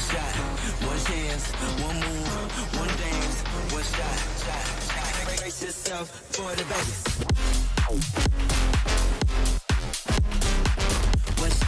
shot, one chance, one move, one dance, one shot. Brace yourself for the bass. One shot.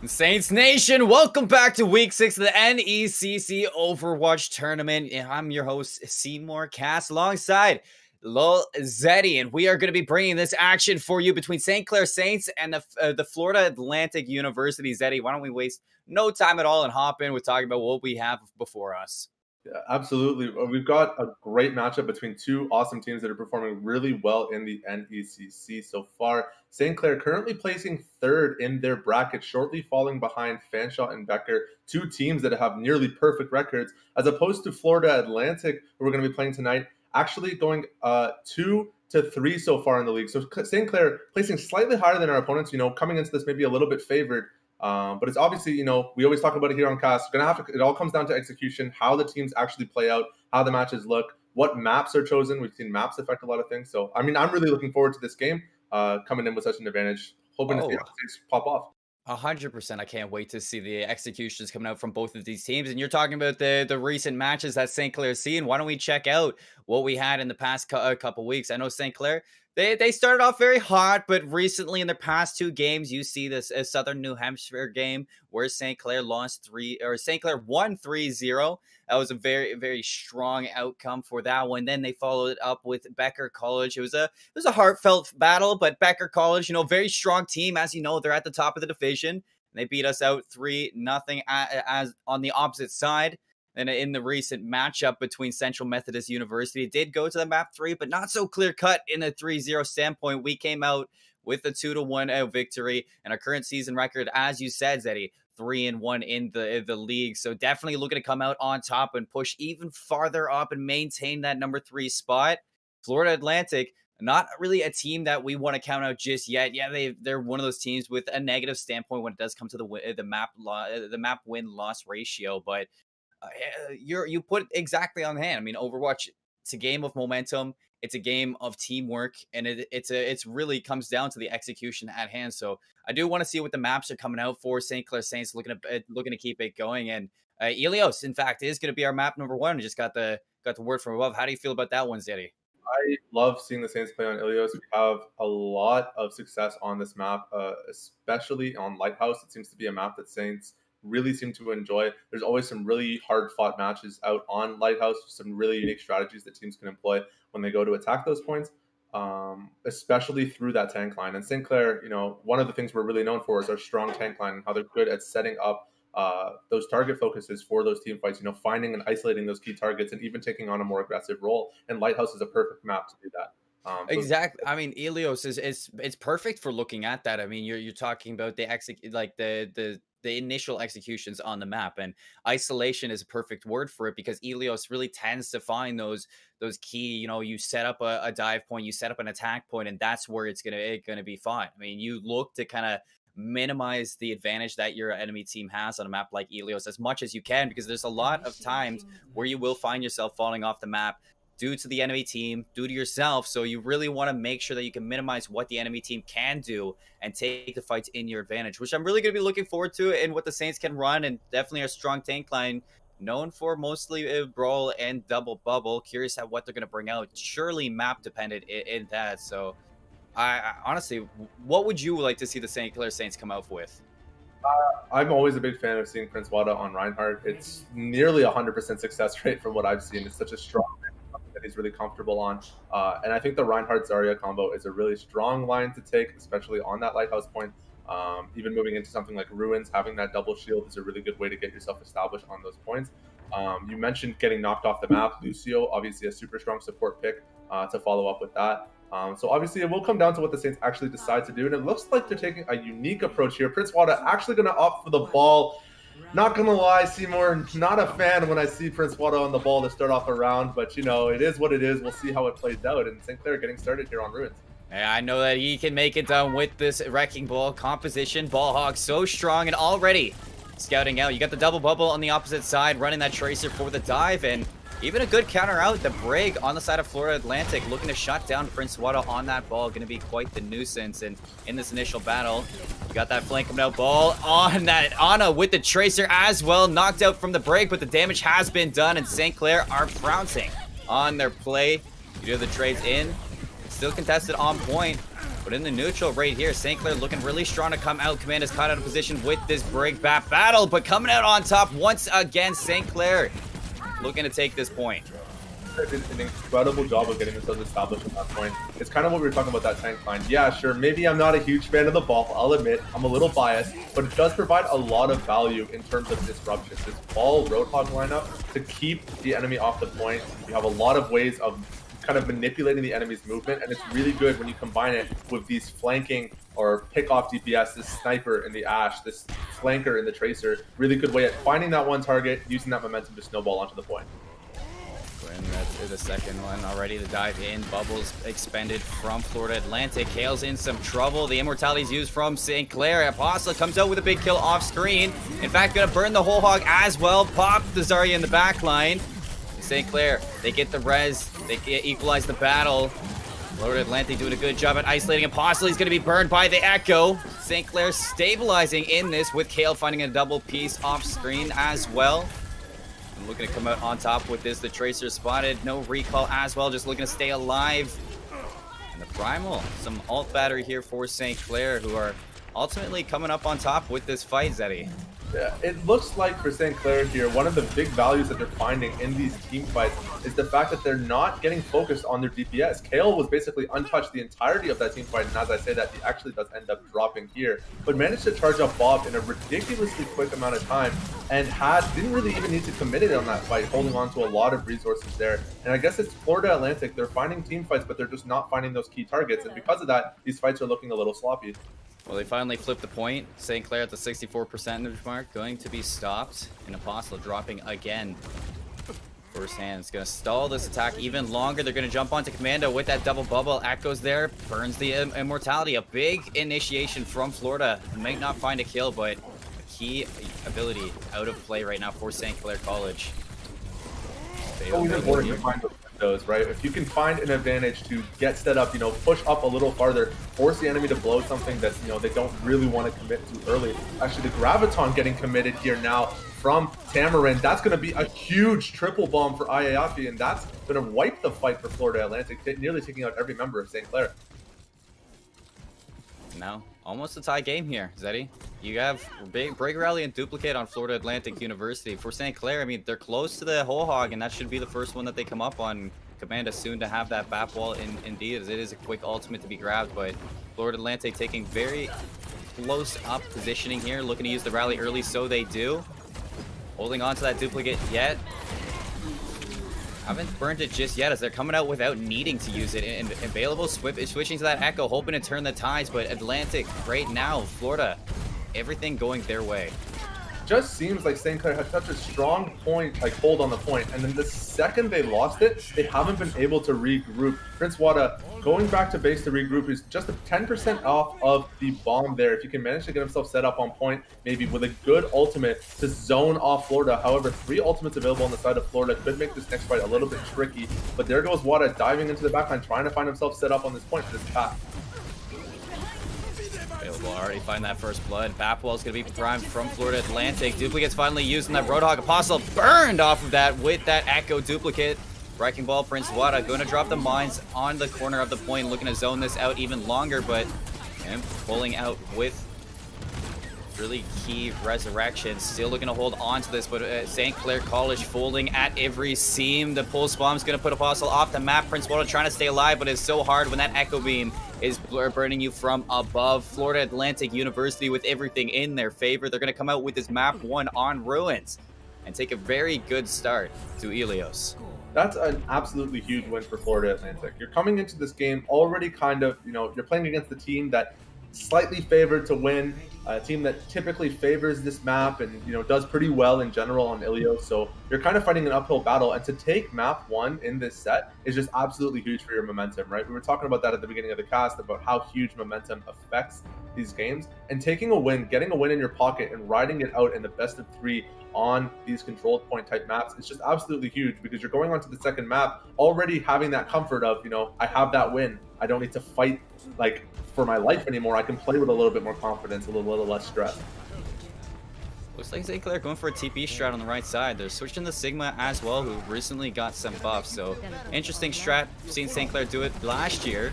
Saints Nation, welcome back to week 6 of the NECC Overwatch tournament. I'm your host, Seymour Cass, alongside Lil Zeddy, and we are going to be bringing this action for you between St. Clair Saints and the Florida Atlantic University. Zeddy, why don't we waste no time at all and hop in with talking about what we have before us? Yeah, absolutely. We've got a great matchup between two awesome teams that are performing really well in the NECC so far. St. Clair currently placing third in their bracket, shortly falling behind Fanshawe and Becker, two teams that have nearly perfect records, as opposed to Florida Atlantic, who we're going to be playing tonight, actually going 2 to 3 so far in the league. So St. Clair placing slightly higher than our opponents, coming into this maybe a little bit favored. But it's obviously, we always talk about it here on Cast. It all comes down to execution, how the teams actually play out, how the matches look, what maps are chosen. We've seen maps affect a lot of things. So, I'm really looking forward to this game, coming in with such an advantage, hoping to see things pop off. 100%. I can't wait to see the executions coming out from both of these teams. And you're talking about the recent matches that St. Clair's seen. Why don't we check out what we had in the past couple weeks? I know St. Clair, they started off very hot, but recently in their past two games, you see this Southern New Hampshire game where St. Clair won 3-0. That was a very, very strong outcome for that one. Then they followed it up with Becker College. It was a heartfelt battle, but Becker College, very strong team. As you know, they're at the top of the division. They beat us out 3-0 as on the opposite side. And in the recent matchup between Central Methodist University, it did go to the map 3, but not so clear-cut in a 3-0 standpoint. We came out with a 2-1 victory, and our current season record, as you said, Zeddy, 3-1 in the league. So definitely looking to come out on top and push even farther up and maintain that number 3 spot. Florida Atlantic, not really a team that we want to count out just yet. Yeah, they're one of those teams with a negative standpoint when it does come to the map win-loss ratio, but you put it exactly on hand. Overwatch, it's a game of momentum, it's a game of teamwork, and it's really comes down to the execution at hand. So I do want to see what the maps are coming out for St. Clair Saints, looking to keep it going. And Elios, in fact, is going to be our map number 1. Just got the word from above. How do you feel about that one, Zeddy? I love seeing the Saints play on Ilios. We have a lot of success on this map, especially on Lighthouse. It seems to be a map that Saints really seem to enjoy. There's always some really hard-fought matches out on Lighthouse, some really unique strategies that teams can employ when they go to attack those points, especially through that tank line. And St. Clair, one of the things we're really known for is our strong tank line and how they're good at setting up those target focuses for those team fights, finding and isolating those key targets and even taking on a more aggressive role. And Lighthouse is a perfect map to do that. Exactly. Elios it's perfect for looking at that. You're talking about the initial executions on the map, and isolation is a perfect word for it, because Elios really tends to find those key, you set up a dive point, you set up an attack point, and that's where it's gonna be fine. You look to kind of minimize the advantage that your enemy team has on a map like Elios as much as you can, because there's a lot of times where you will find yourself falling off the map due to the enemy team, due to yourself. So you really want to make sure that you can minimize what the enemy team can do and take the fights in your advantage, which I'm really going to be looking forward to, and what the Saints can run, and definitely a strong tank line known for mostly brawl and double bubble. Curious at what they're going to bring out. Surely map dependent in that. So I honestly, what would you like to see the St. Clair Saints come out with? I'm always a big fan of seeing Prince Wada on Reinhardt. It's nearly 100% success rate from what I've seen. It's such a strong that he's really comfortable on. And I think the Reinhardt-Zarya combo is a really strong line to take, especially on that Lighthouse point. Even moving into something like Ruins, having that double shield is a really good way to get yourself established on those points. You mentioned getting knocked off the map. Lucio, obviously a super strong support pick to follow up with that. So obviously it will come down to what the Saints actually decide to do. And it looks like they're taking a unique approach here. Prince Wada actually going to opt for the ball. Not going to lie, Seymour, not a fan when I see Prince Wada on the ball to start off a round. But, you know, it is what it is. We'll see how it plays out. And St. Clair getting started here on Ruins. Yeah, I know that he can make it done with this Wrecking Ball composition. Ball Hog so strong and already scouting out. You got the double bubble on the opposite side, running that Tracer for the dive, and even a good counter out. The Brig on the side of Florida Atlantic looking to shut down Prince Wada on that ball. Going to be quite the nuisance. And in this initial battle, you got that flank coming out. Ball on that Ana with the Tracer as well. Knocked out from the Brig, but the damage has been done, and St. Clair are pouncing on their play. You do the trades in. Still contested on point, but in the neutral right here, St. Clair looking really strong to come out. Command is caught out of position with this Brig bat battle, but coming out on top once again, St. Clair looking to take this point. Did an incredible job of getting themselves established at that point. It's kind of what we were talking about, that tank line. Yeah, sure, maybe I'm not a huge fan of the ball, I'll admit, I'm a little biased, but it does provide a lot of value in terms of disruption. This ball Roadhog lineup to keep the enemy off the point. You have a lot of ways of kind of manipulating the enemy's movement, and it's really good when you combine it with these flanking or pick off DPS, this sniper in the Ash, this flanker in the Tracer. Really good way at finding that one target, using that momentum to snowball onto the point. And that's the second one already. The dive in, bubbles expended from Florida Atlantic. Kale's in some trouble. The immortality is used from St. Clair. Apostle comes out with a big kill off screen. In fact, gonna burn the whole hog as well. Pop the Zarya in the back line. St. Clair, they get the res, they equalize the battle. Florida Atlantic doing a good job at isolating Apostle. He's going to be burned by the Echo. St. Clair stabilizing in this with Kale finding a double piece off screen as well. And looking to come out on top with this. The Tracer spotted, no recall as well, just looking to stay alive. And the Primal, some alt battery here for St. Clair, who are ultimately coming up on top with this fight, Zeddy. Yeah, it looks like for St. Clair here, one of the big values that they're finding in these team fights is the fact that they're not getting focused on their DPS. Kale was basically untouched the entirety of that team fight, and as I say that, he actually does end up dropping here, but managed to charge up Bob in a ridiculously quick amount of time, and didn't really even need to commit it on that fight, holding on to a lot of resources there. And I guess it's Florida Atlantic, they're finding team fights, but they're just not finding those key targets, and because of that, these fights are looking a little sloppy. Well, they finally flipped the point. St. Clair at the 64% mark, going to be stopped. And Apostle dropping again. First hand is going to stall this attack even longer. They're going to jump onto Commando with that double bubble. Echoes there, burns the immortality. A big initiation from Florida. Might not find a kill, but a key ability out of play right now for St. Clair College. Those, right? If you can find an advantage to get set up, you know, push up a little farther, force the enemy to blow something that, you know, they don't really want to commit to early. Actually, the Graviton getting committed here now from Tamarin. That's going to be a huge triple bomb for Ayayafi, and that's going to wipe the fight for Florida Atlantic, nearly taking out every member of St. Clair. Now, almost a tie game here, Zeddy. You have Break Rally and Duplicate on Florida Atlantic University. For St. Clair, I mean, they're close to the whole hog, and that should be the first one that they come up on. Command is soon to have that bat wall indeed, as it is a quick ultimate to be grabbed, but Florida Atlantic taking very close up positioning here, looking to use the rally early, so they do. Holding on to that Duplicate yet. Haven't burned it just yet, as they're coming out without needing to use it. And available, switching to that Echo, hoping to turn the tides, but Atlantic right now, Florida, everything going their way. Just seems like St. Clair has such a strong point, like hold on the point, and then the second they lost it, they haven't been able to regroup. Prince Wada going back to base to regroup is just a 10% off of the bomb there. If you can manage to get himself set up on point, maybe with a good ultimate to zone off Florida. However, 3 ultimates available on the side of Florida could make this next fight a little bit tricky, but there goes Wada diving into the backline, trying to find himself set up on this point for this path. Available, already find that first blood. Bapwell's gonna be primed from Florida Atlantic. Duplicate's finally using that Roadhog. Apostle burned off of that with that Echo Duplicate. Wrecking Ball, Prince Wada going to drop the mines on the corner of the point, looking to zone this out even longer, but him pulling out with really key resurrection. Still looking to hold on to this, but St. Clair College folding at every seam. The pulse bomb's going to put Apostle off the map. Prince Wada trying to stay alive, but it's so hard when that Echo Beam is burning you from above. Florida Atlantic University with everything in their favor. They're going to come out with this map 1 on Ruins. and take a very good start to Ilios. That's an absolutely huge win for Florida Atlantic. You're coming into this game already kind of, you're playing against a team that slightly favored to win, a team that typically favors this map and, does pretty well in general on Ilios. So you're kind of fighting an uphill battle. And to take map 1 in this set is just absolutely huge for your momentum, right? We were talking about that at the beginning of the cast about how huge momentum affects these games. And taking a win, getting a win in your pocket and riding it out in the best of 3 on these controlled point type maps, it's just absolutely huge because you're going on to the second map already having that comfort of, I have that win. I don't need to fight like for my life anymore. I can play with a little bit more confidence, a little less stress. Looks like St. Clair going for a TP strat on the right side. They're switching to Sigma as well, who recently got some buffs. So interesting strat. Seen St. Clair do it last year.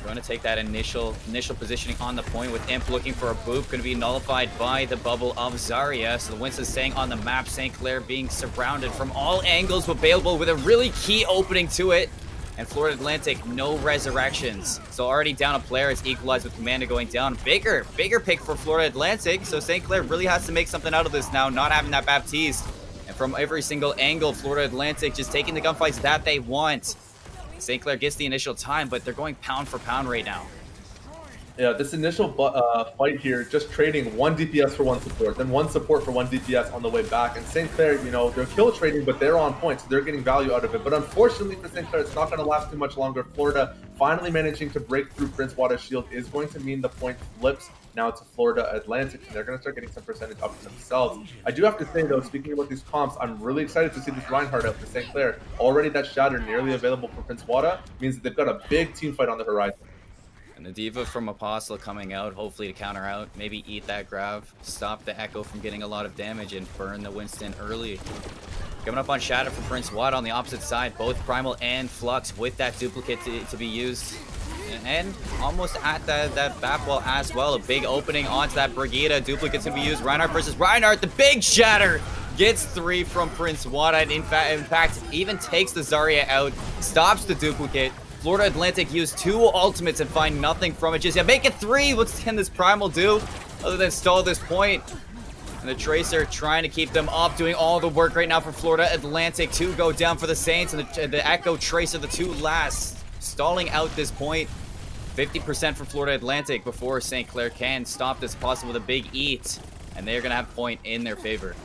Going to take that initial positioning on the point with Imp looking for a boop. Going to be nullified by the bubble of Zarya. So the Winston's staying on the map. St. Clair being surrounded from all angles, but available with a really key opening to it. And Florida Atlantic, no resurrections. So already down a player. It's equalized with Commander going down. Bigger pick for Florida Atlantic. So St. Clair really has to make something out of this now, not having that Baptiste. And from every single angle, Florida Atlantic just taking the gunfights that they want. St. Clair gets the initial time, but they're going pound for pound right now. Yeah, this initial fight here, just trading 1 DPS for 1 support, then 1 support for 1 DPS on the way back. And St. Clair, they're kill trading, but they're on point, so they're getting value out of it. But unfortunately for St. Clair, it's not going to last too much longer. Florida finally managing to break through Prince Wada's shield is going to mean the point flips now to Florida Atlantic, and they're going to start getting some percentage up to themselves. I do have to say, though, speaking about these comps, I'm really excited to see this Reinhardt out for St. Clair. Already that Shatter nearly available for Prince Wada means that they've got a big team fight on the horizon. And the Diva from Apostle coming out, hopefully to counter out, maybe eat that Grav, stop the Echo from getting a lot of damage, and burn the Winston early. Coming up on Shadow for Prince Wada on the opposite side, both Primal and Flux with that duplicate to be used. And almost at that back wall as well, a big opening onto that Brigida, duplicates to be used. Reinhardt versus Reinhardt, the big Shatter gets 3 from Prince Wada, and in fact even takes the Zarya out, stops the duplicate. Florida Atlantic used 2 ultimates and find nothing from it. Just make it 3. What can this Primal do other than stall this point? And the Tracer trying to keep them up, doing all the work right now for Florida Atlantic. 2 go down for the Saints, and the Echo Tracer, the 2 last, stalling out this point. 50% for Florida Atlantic before St. Clair can stop this possible with a big eat, and they're going to have point in their favor.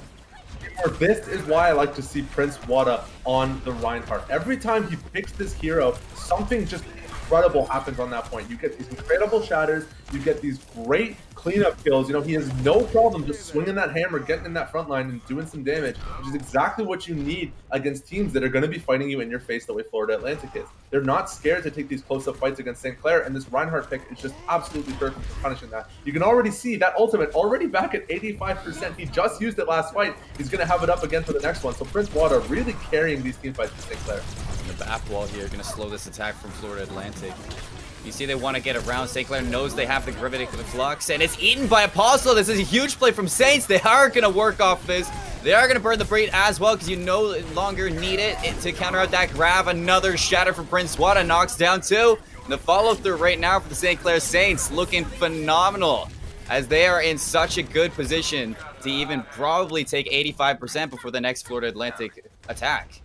This is why I like to see Prince Wada on the Reinhardt. Every time he picks this hero, something just incredible happens on that point. You get these incredible shatters, you get these great cleanup kills. He has no problem just swinging that hammer, getting in that front line and doing some damage, which is exactly what you need against teams that are going to be fighting you in your face the way Florida Atlantic is. They're not scared to take these close-up fights against St. Clair, and this Reinhardt pick is just absolutely perfect for punishing that. You can already see that ultimate already back at 85%. He just used it last fight. He's going to have it up again for the next one. So Prince Wada really carrying these team fights for St. Clair. The back wall here going to slow this attack from Florida Atlantic. You see they want to get around. St. Clair knows they have the Gravitic Flux, and it's eaten by Apostle. This is a huge play from Saints. They are going to work off this. They are going to burn the Braid as well because you no longer need it to counter out that grab. Another Shatter for Prince Wada, knocks down 2. And the follow-through right now for the St. Clair Saints looking phenomenal as they are in such a good position to even probably take 85% before the next Florida Atlantic attack.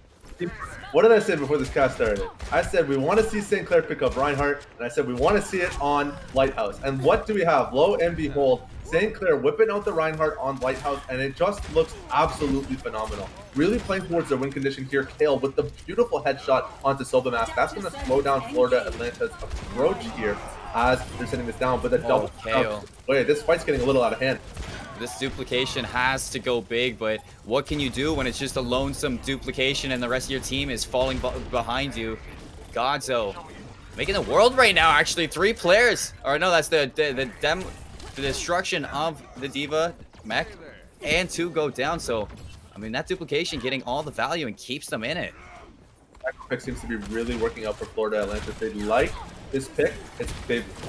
What did I say before this cast started? I said we want to see St. Clair pick up Reinhardt, and I said we want to see it on Lighthouse. And what do we have? Lo and behold, St. Clair whipping out the Reinhardt on Lighthouse, and it just looks absolutely phenomenal. Really playing towards their win condition here. Kale with the beautiful headshot onto Silva Mask. That's going to slow down Florida Atlanta's approach here as they're sitting this down. But the double Kale. Wait, this fight's getting a little out of hand. This duplication has to go big, but what can you do when it's just a lonesome duplication and the rest of your team is falling behind you? Godzo making the world right now, actually. 3 players. Or no, that's the destruction of the Diva mech, and 2 go down. So, I mean, that duplication getting all the value and keeps them in it. That pick seems to be really working out for Florida Atlantic. They like this pick.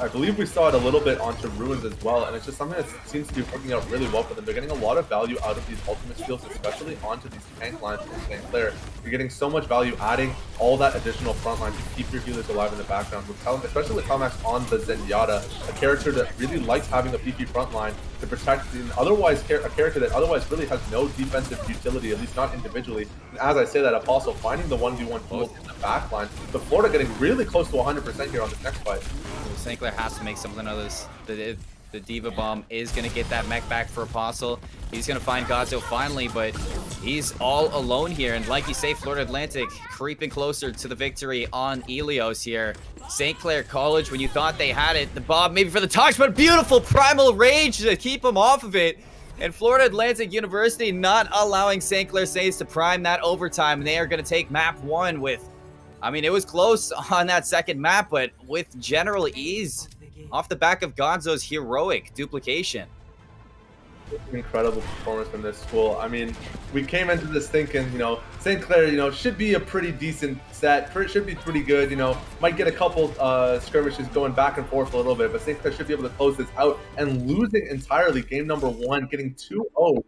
I believe we saw it a little bit onto Ruins as well, and it's just something that seems to be working out really well for them. They're getting a lot of value out of these ultimate skills, especially onto these tank lines from St. Clair. You're getting so much value adding all that additional front line to keep your healers alive in the background, especially with Telmax on the Zenyatta, a character that really likes having a PP front line to protect a character that otherwise really has no defensive utility, at least not individually. And as I say that, Apostle finding the 1v1 duels in the back line, but Florida getting really close to 100% here on this next fight. St. Clair has to make something of this. The Diva Bomb is going to get that mech back for Apostle. He's going to find Godzo finally, but he's all alone here. And like you say, Florida Atlantic creeping closer to the victory on Ilios here. St. Clair College, when you thought they had it, the Bob maybe for the touch, but beautiful Primal Rage to keep him off of it. And Florida Atlantic University not allowing St. Clair Saints to prime that overtime. And they are going to take map 1 with, I mean, it was close on that second map, but with general ease off the back of Gonzo's heroic duplication. Incredible performance from this school. I mean, we came into this thinking, you know, St. Clair, you know, should be a pretty decent set, should be pretty good, you know, might get a couple skirmishes going back and forth a little bit, but St. Clair should be able to close this out, and losing entirely game number 1, getting 2-0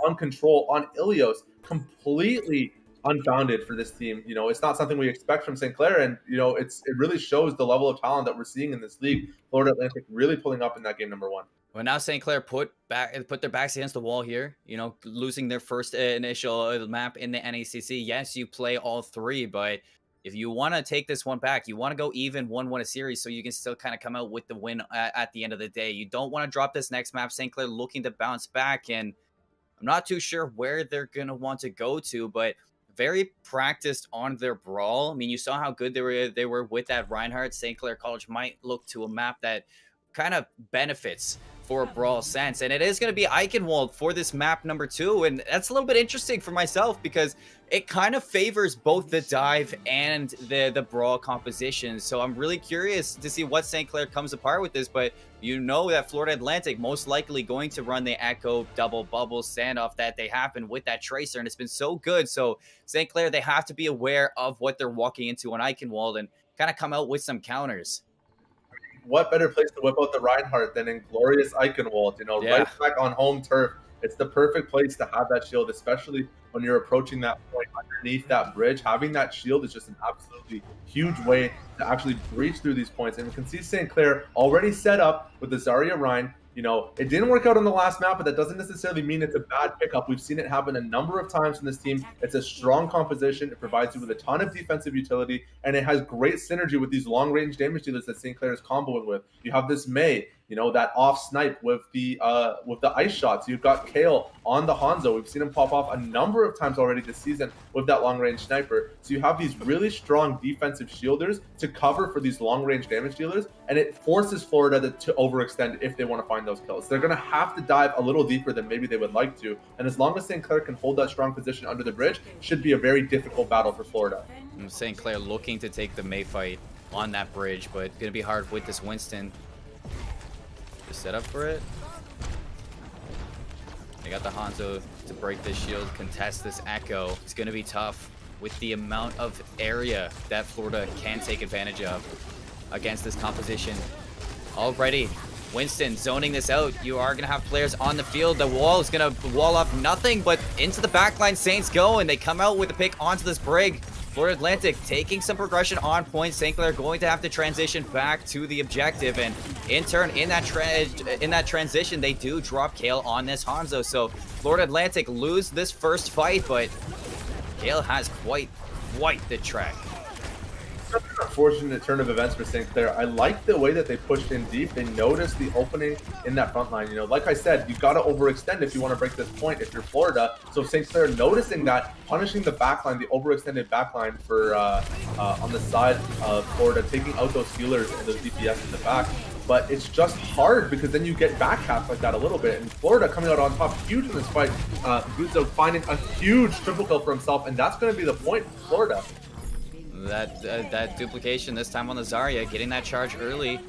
on control on Ilios, completely unfounded for this team. You know, it's not something we expect from St. Clair, and you know, it really shows the level of talent that we're seeing in this league. Florida Atlantic really pulling up in that game number 1. Well, now St. Clair put their backs against the wall here, you know, losing their first initial map in the NECC. Yes, you play all 3, but if you want to take this one back, you want to go even 1-1 a series so you can still kind of come out with the win at the end of the day. You don't want to drop this next map. St. Clair looking to bounce back, and I'm not too sure where they're going to want to go to, but very practiced on their brawl. I mean, you saw how good they were with that Reinhardt. St. Clair College might look to a map that kind of benefits for a brawl sense, and it is going to be Eichenwald for this map number 2, and that's a little bit interesting for myself because it kind of favors both the dive and the brawl composition. So I'm really curious to see what St. Clair comes apart with this, but you know that Florida Atlantic most likely going to run the Echo double bubble standoff that they happen with that Tracer, and it's been so good. So St. Clair, they have to be aware of what they're walking into on Eichenwald and kind of come out with some counters. What better place to whip out the Reinhardt than in glorious Eichenwald, you know, right back on home turf. It's the perfect place to have that shield, especially when you're approaching that point underneath that bridge. Having that shield is just an absolutely huge way to actually breach through these points. And we can see St. Clair already set up with the Zarya Rein. You know, it didn't work out on the last map, but that doesn't necessarily mean it's a bad pickup. We've seen it happen a number of times from this team. It's a strong composition. It provides you with a ton of defensive utility, and it has great synergy with these long-range damage dealers that St. Clair is comboing with. You have this Mei, you know, that off snipe with the ice shots. You've got Kale on the Hanzo. We've seen him pop off a number of times already this season with that long-range sniper. So you have these really strong defensive shielders to cover for these long-range damage dealers, and it forces Florida to overextend if they want to find those kills. They're going to have to dive a little deeper than maybe they would like to, and as long as St. Clair can hold that strong position under the bridge, should be a very difficult battle for Florida. St. Clair looking to take the Mei fight on that bridge, but going to be hard with this Winston. Set up for it. They got the Hanzo to break this shield, contest this Echo. It's going to be tough with the amount of area that Florida can take advantage of against this composition. Already, Winston zoning this out. You are going to have players on the field. The wall is going to wall off nothing, but into the backline Saints go, and they come out with a pick onto this Brig. Florida Atlantic taking some progression on point. St. Clair going to have to transition back to the objective, and in turn, in that transition, they do drop Kale on this Hanzo. So Florida Atlantic lose this first fight, but Kale has quite the track. Such an unfortunate turn of events for St. Clair. I like the way that they pushed in deep. They noticed the opening in that front line. You know, like I said, you got to overextend if you want to break this point if you're Florida. So St. Clair noticing that, punishing the backline, the overextended backline for on the side of Florida, taking out those healers and those DPS in the back. But it's just hard because then you get back half like that a little bit. And Florida coming out on top huge in this fight. Guzzo finding a huge triple kill for himself, and that's going to be the point for Florida. That duplication this time on the Zarya, getting that charge early.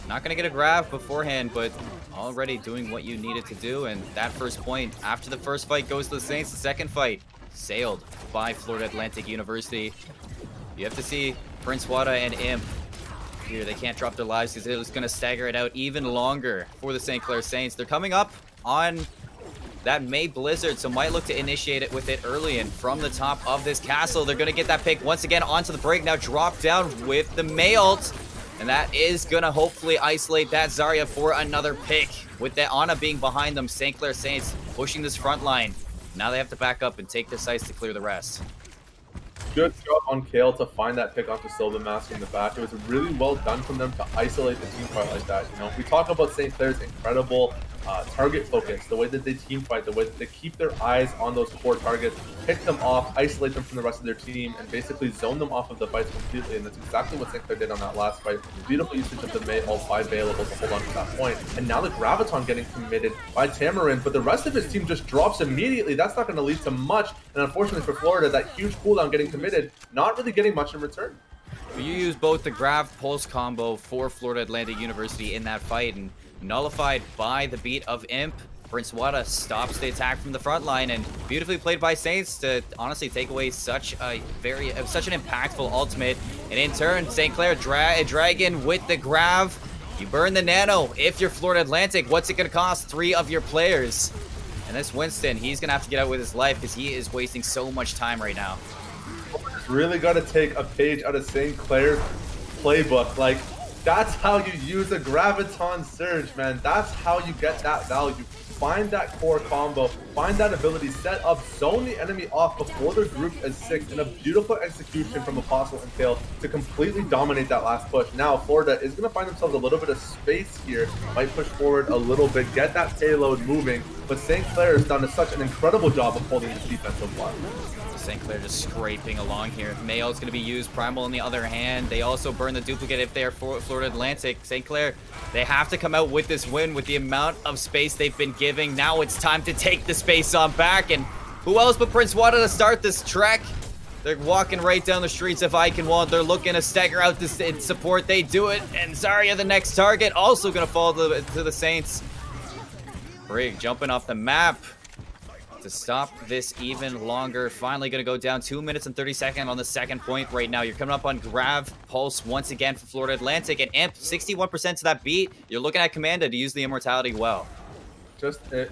Not going to get a grab beforehand, but already doing what you needed to do. And that first point after the first fight goes to the Saints. The second fight sailed by Florida Atlantic University. You have to see Prince Wada and Imp here. They can't drop their lives because it was going to stagger it out even longer for the St. Clair Saints. They're coming up on that Mei Blizzard, so might look to initiate it with it early, and from the top of this castle, they're going to get that pick once again onto the break. Now drop down with the Mei ult. And that is gonna hopefully isolate that Zarya for another pick. With that Ana being behind them, St. Clair Saints pushing this front line. Now they have to back up and take the sites to clear the rest. Good job on Kale to find that pick onto Silva Master in the back. It was really well done from them to isolate the team fight like that. You know, we talk about St. Clair's incredible target focus, the way that they team fight, the way that they keep their eyes on those core targets, pick them off, isolate them from the rest of their team, and basically zone them off of the fights completely. And that's exactly what St. Clair did on that last fight. Beautiful usage of the Mei ult by available to hold on to that point. And now the Graviton getting committed by Tamarin, but the rest of his team just drops immediately. That's not going to lead to much. And unfortunately for Florida, that huge cooldown getting committed, not really getting much in return. You use both the Grav Pulse combo for Florida Atlantic University in that fight, and nullified by the beat of Imp. Prince Wada stops the attack from the front line, and beautifully played by Saints to honestly take away such an impactful ultimate. And in turn, St. Clair Dragon with the Grav. You burn the Nano. If you're Florida Atlantic, what's it going to cost? 3 of your players. And this Winston, he's going to have to get out with his life because he is wasting so much time right now. Really got to take a page out of St. Clair's playbook. Like, that's how you use a Graviton Surge, man. That's how you get that value. Find that core combo, find that ability, set up, zone the enemy off before they're grouped as 6, and a beautiful execution from Apostle and Kale to completely dominate that last push. Now, Florida is going to find themselves a little bit of space here, might push forward a little bit, get that payload moving, but St. Clair has done such an incredible job of holding this defense so far. St. Clair just scraping along here. Mayo is going to be used. Primal on the other hand. They also burn the duplicate if they are Florida Atlantic. St. Clair, they have to come out with this win with the amount of space they've been giving. Now it's time to take the space on back. And who else but Prince Wada to start this trek? They're walking right down the streets of Eichenwald. They're looking to stagger out this support. They do it. And Zarya, the next target, also going to fall to the Saints. Brig jumping off the map to stop this even longer. Finally going to go down 2 minutes and 30 seconds on the second point right now. You're coming up on Grav Pulse once again for Florida Atlantic, and Imp 61% to that beat. You're looking at Commanda to use the immortality well. Just a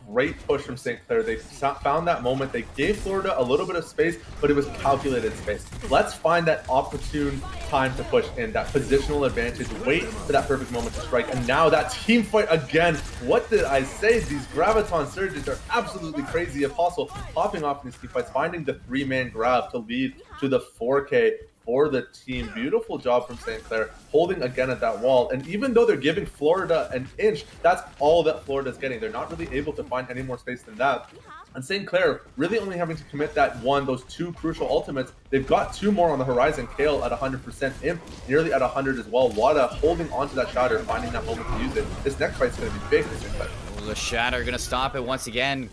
great push from St. Clair. They found that moment. They gave Florida a little bit of space, but it was calculated space. Let's find that opportune time to push in, that positional advantage, wait for that perfect moment to strike, and now that team fight again. What did I say? These Graviton Surges are absolutely crazy. Apostle popping off in these team fights, finding the 3-man grab to lead to the 4K for the team. Beautiful job from St. Clair, holding again at that wall. And even though they're giving Florida an inch, that's all that Florida's getting. They're not really able to find any more space than that. And St. Clair really only having to commit those 2 crucial ultimates. They've got 2 more on the horizon. Kale at 100%, Imp nearly at 100 as well. Wada holding onto that shatter, finding that moment to use it. This next fight's going to be big for St. Clair. Well, the shatter going to stop it once again.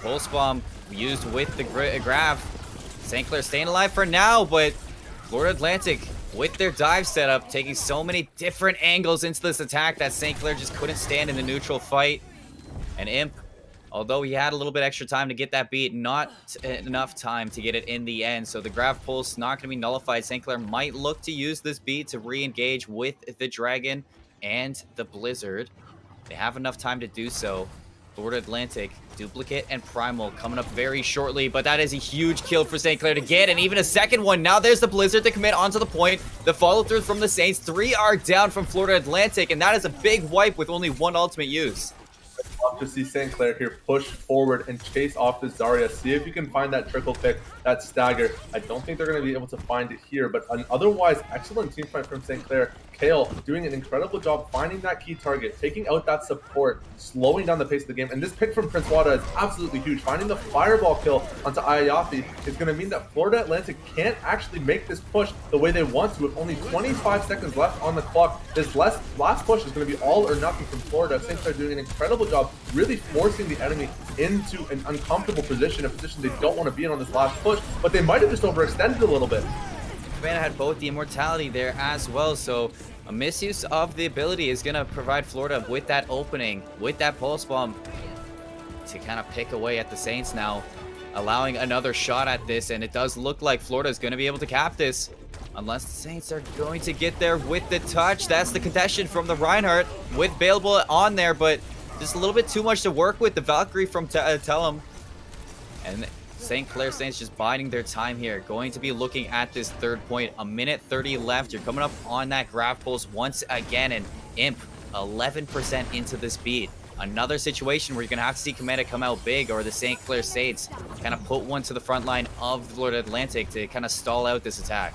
Pulse bomb used with the Grav. St. Clair staying alive for now, but Florida Atlantic with their dive setup, taking so many different angles into this attack that St. Clair just couldn't stand in the neutral fight. And Imp, although he had a little bit extra time to get that beat, not enough time to get it in the end. So the Grav Pulse not going to be nullified. St. Clair might look to use this beat to re-engage with the Dragon and the Blizzard. They have enough time to do so. Florida Atlantic, Duplicate, and Primal coming up very shortly, but that is a huge kill for St. Clair to get, and even a second one. Now there's the Blizzard to commit onto the point. The follow-through from the Saints. 3 are down from Florida Atlantic, and that is a big wipe with only 1 ultimate use. Love to see St. Clair here push forward and chase off the Zarya. See if you can find that trickle pick, that stagger. I don't think they're going to be able to find it here, but an otherwise excellent team fight from St. Clair. Kale doing an incredible job finding that key target, taking out that support, slowing down the pace of the game. And this pick from Prince Wada is absolutely huge. Finding the fireball kill onto Ayafi is going to mean that Florida Atlantic can't actually make this push the way they want to with only 25 seconds left on the clock. This last push is going to be all or nothing from Florida. St. Clair doing an incredible job really forcing the enemy into an uncomfortable position, a position they don't want to be in on this last push, but they might have just overextended a little bit. Commanda had both the immortality there as well, so a misuse of the ability is going to provide Florida with that opening, with that pulse bomb, to kind of pick away at the Saints now, allowing another shot at this, and it does look like Florida is going to be able to cap this, unless the Saints are going to get there with the touch. That's the contention from the Reinhardt, with Bailable on there, but just a little bit too much to work with. The Valkyrie from Tellum, and St. Clair Saints just biding their time here. Going to be looking at this third point. A minute 30 left. You're coming up on that graph pulse once again. And Imp 11% into this beat. Another situation where you're going to have to see Commander come out big, or the St. Clair Saints kind of put one to the front line of the Florida Atlantic to kind of stall out this attack.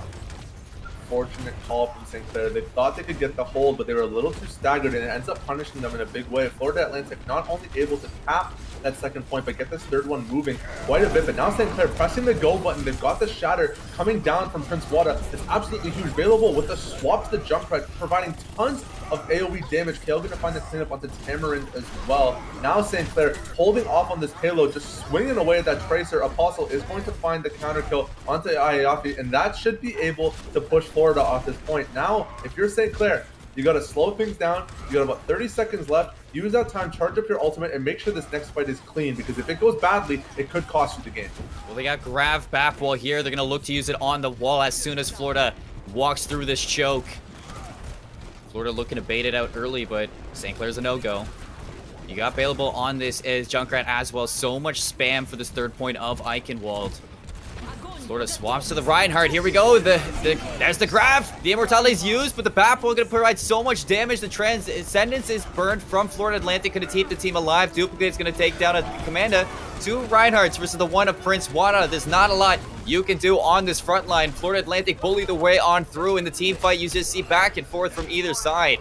Fortunate call from St. Clair. They thought they could get the hold, but they were a little too staggered, and it ends up punishing them in a big way. Florida Atlantic not only able to cap that second point, but get this third one moving quite a bit. But now St. Clair pressing the go button. They've got the shatter coming down from Prince Wada. It's absolutely huge. Available with the swap to the Junkrat, providing tons of AoE damage. Kale gonna find the cleanup onto Tamarind as well. Now St. Clair holding off on this payload, just swinging away at that Tracer. Apostle is going to find the counter kill onto Ayafi, and that should be able to push Florida off this point. Now, if you're St. Clair, you gotta slow things down. You got about 30 seconds left. Use that time, charge up your ultimate, and make sure this next fight is clean, because if it goes badly, it could cost you the game. Well, they got Grav back wall here. They're going to look to use it on the wall as soon as Florida walks through this choke. Florida looking to bait it out early, but St. Clair's a no-go. You got available on this as Junkrat as well. So much spam for this third point of Eichenwald. Florida swaps to the Reinhardt. Here we go. There's the Grav. The Immortality's used, but the Batpole going to provide so much damage. The Transcendence is burned from Florida Atlantic. Going to keep the team alive. Duplicate's going to take down a Commander. 2 Reinhardts versus the one of Prince Wada. There's not a lot you can do on this front line. Florida Atlantic bully the way on through. In the team fight, you just see back and forth from either side.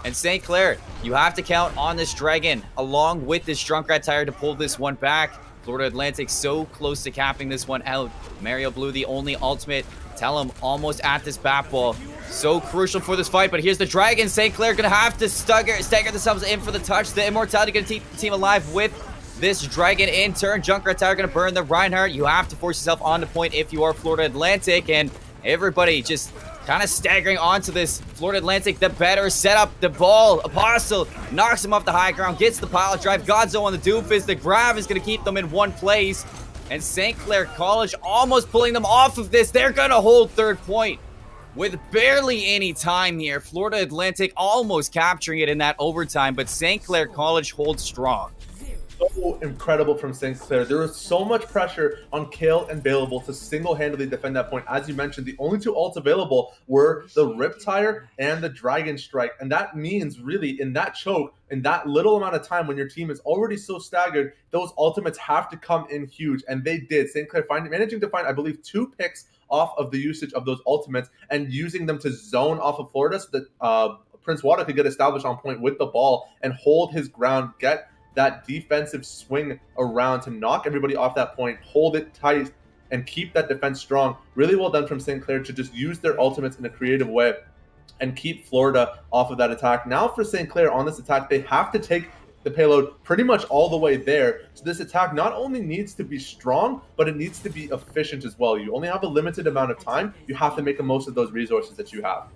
And St. Clair, you have to count on this Dragon along with this Junkrat Tire to pull this one back. Florida Atlantic so close to capping this one out. Mario Blue, the only ultimate. Tell him almost at this bat ball. So crucial for this fight, but here's the Dragon. St. Clair gonna have to stagger themselves in for the touch. The Immortality gonna keep the team alive with this Dragon in turn. Junkrat Tower gonna burn the Reinhardt. You have to force yourself on the point if you are Florida Atlantic, and everybody just kind of staggering onto this. Florida Atlantic, the better setup. The ball, Apostle knocks him off the high ground, gets the pile drive. Godzo on the Doofus. The Grav is going to keep them in one place. And St. Clair College almost pulling them off of this. They're going to hold third point with barely any time here. Florida Atlantic almost capturing it in that overtime, but St. Clair College holds strong. So incredible from St. Clair. There was so much pressure on Kale and Bailable to single-handedly defend that point. As you mentioned, the only 2 ults available were the Riptire and the Dragon Strike. And that means really in that choke, in that little amount of time when your team is already so staggered, those ultimates have to come in huge. And they did. St. Clair managing to find, I believe, 2 picks off of the usage of those ultimates and using them to zone off of Florida so that Prince Wada could get established on point with the ball and hold his ground, get that defensive swing around to knock everybody off that point, hold it tight, and keep that defense strong. Really well done from St. Clair to just use their ultimates in a creative way and keep Florida off of that attack. Now for St. Clair on this attack, they have to take the payload pretty much all the way there. So this attack not only needs to be strong, but it needs to be efficient as well. You only have a limited amount of time. You have to make the most of those resources that you have.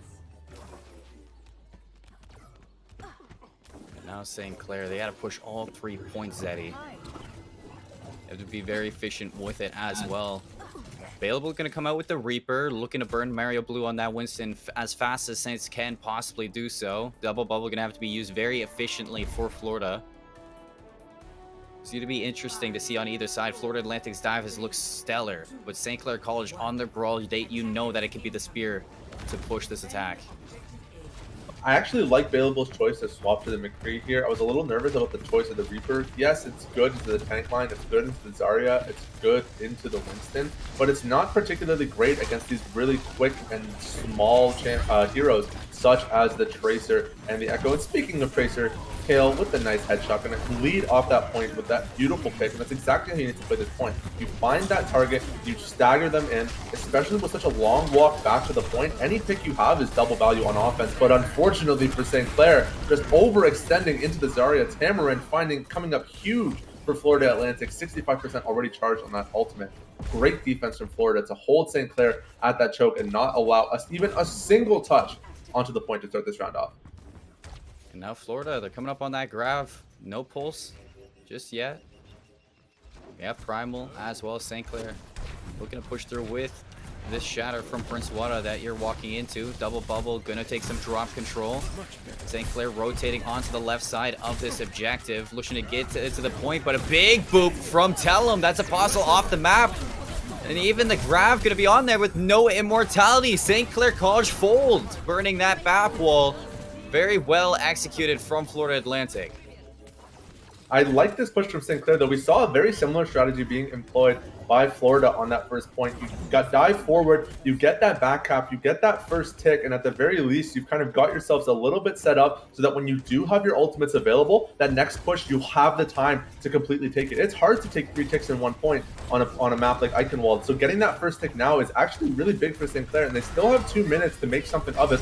Now St. Clair, they got to push all 3 points, Zeddy. They have to be very efficient with it as well. Available going to come out with the Reaper, looking to burn Mario Blue on that Winston as fast as Saints can possibly do so. Double Bubble going to have to be used very efficiently for Florida. It's going to be interesting to see on either side. Florida Atlantic's dive has looked stellar, but St. Clair College on their brawl date, you know that it could be the spear to push this attack. I actually like Bailable's choice to swap to the McCree here. I was a little nervous about the choice of the Reaper. Yes, it's good into the tank line, it's good into the Zarya, it's good into the Winston, but it's not particularly great against these really quick and small heroes such as the Tracer and the Echo. And speaking of Tracer, Kale with the nice headshot, going to lead off that point with that beautiful pick, and that's exactly how you need to play this point. You find that target, you stagger them in, especially with such a long walk back to the point. Any pick you have is double value on offense, but unfortunately for St. Clair, just overextending into the Zarya. Tamarind coming up huge for Florida Atlantic, 65% already charged on that ultimate. Great defense from Florida to hold St. Clair at that choke and not allow us even a single touch onto the point to start this round off. And now Florida, they're coming up on that Grav. No pulse just yet. We have Primal as well as St. Clair. Looking to push through with this shatter from Prince Wada that you're walking into. Double bubble, gonna take some drop control. St. Clair rotating onto the left side of this objective, looking to get to the point, but a big boop from Tellum. That's Apostle off the map. And even the Grav gonna be on there with no immortality. St. Clair College fold, burning that back wall. Very well executed from Florida Atlantic. I like this push from St. Clair, though. We saw a very similar strategy being employed by Florida on that first point. You got dive forward, you get that back cap, you get that first tick, and at the very least, you've kind of got yourselves a little bit set up so that when you do have your ultimates available, that next push, you have the time to completely take it. It's hard to take 3 ticks in 1 point on a map like Eichenwald. So getting that first tick now is actually really big for St. Clair, and they still have 2 minutes to make something of it.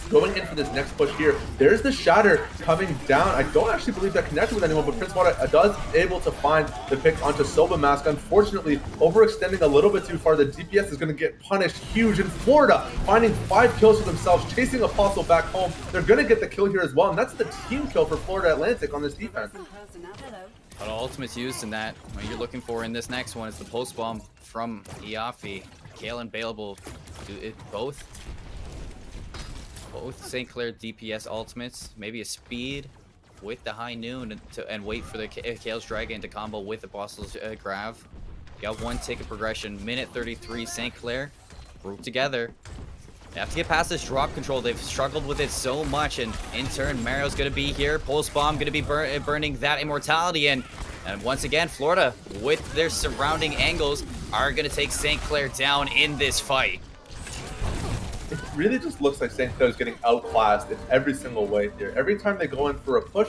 Going in for this next push here, there's the shatter coming down. I don't actually believe that connected with anyone, but Prince Wada does able to find the pick onto Soba Mask. Unfortunately, overextending a little bit too far. The DPS is going to get punished huge. In Florida, finding 5 kills for themselves, chasing Apostle back home. They're going to get the kill here as well, and that's the team kill for Florida Atlantic on this defense. But ultimates used in that, what you're looking for in this next one is the post bomb from Iafi. Kale and Baleable do it both St. Clair DPS ultimates, maybe a speed with the high noon and wait for the Kale's Dragon to combo with Apostle's Grav. You got 1 tick of progression, minute 33, St. Clair grouped together. They have to get past this drop control. They've struggled with it so much, and in turn, Mario's going to be here. Pulse Bomb going to be burning that immortality, and once again, Florida, with their surrounding angles, are going to take St. Clair down in this fight. It really just looks like St. Clair is getting outclassed in every single way here. Every time they go in for a push,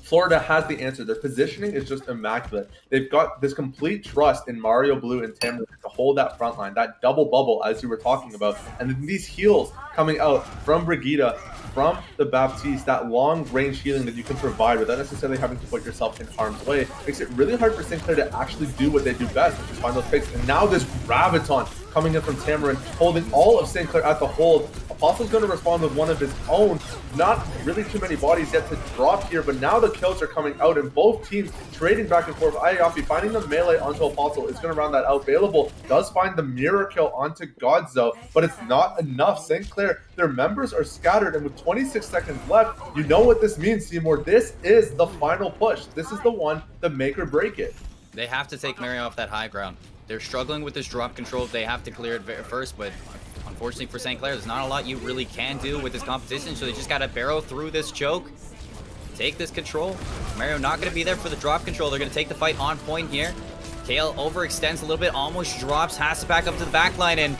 Florida has the answer. Their positioning is just immaculate. They've got this complete trust in Mario Blue and Tamron to hold that front line, that double bubble as you were talking about. And then these heals coming out from Brigitte, from the Baptiste, that long-range healing that you can provide without necessarily having to put yourself in harm's way, makes it really hard for St. Clair to actually do what they do best, which is find those picks. And now this Graviton coming in from Tamron, holding all of St. Clair at the hold. Apostle's going to respond with one of his own. Not really too many bodies yet to drop here, but now the kills are coming out, and both teams trading back and forth. Ayafi finding the melee onto Apostle is going to round that out. Baleable does find the mirror kill onto Godzo, but it's not enough. St. Clair, their members are scattered, and with 26 seconds left, you know what this means, Seymour. This is the final push. This is the one, the make or break it. They have to take Mario off that high ground. They're struggling with this drop control. They have to clear it first, but unfortunately for St. Clair, there's not a lot you really can do with this competition, so they just got to barrel through this choke, take this control. Mario not going to be there for the drop control. They're going to take the fight on point here. Kale overextends a little bit, almost drops, has to back up to the back line, and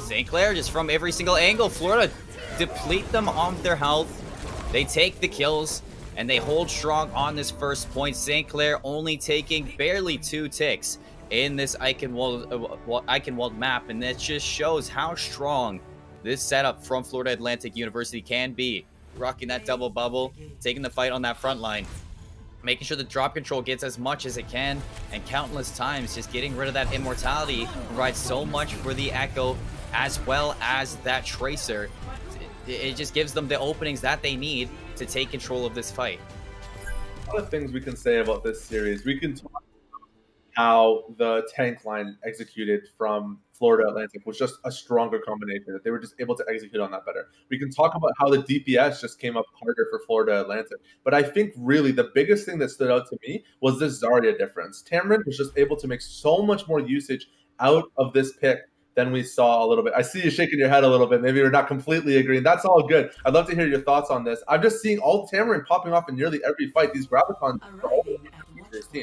St. Clair just from every single angle. Florida deplete them on their health. They take the kills, and they hold strong on this first point. St. Clair only taking barely 2 ticks in this Eichenwald map, and that just shows how strong this setup from Florida Atlantic University can be. Rocking that double bubble, taking the fight on that front line, making sure the drop control gets as much as it can, and countless times just getting rid of that immortality provides so much for the Echo as well as that Tracer. It just gives them the openings that they need to take control of this fight. A lot of things we can say about this series. We can talk how the tank line executed from Florida Atlantic was just a stronger combination, that they were just able to execute on that better. We can talk about how the DPS just came up harder for Florida Atlantic. But I think really the biggest thing that stood out to me was the Zarya difference. Tamron was just able to make so much more usage out of this pick than we saw a little bit. I see you shaking your head a little bit. Maybe you're not completely agreeing. That's all good. I'd love to hear your thoughts on this. I'm just seeing all Tamron popping off in nearly every fight. These Gravitons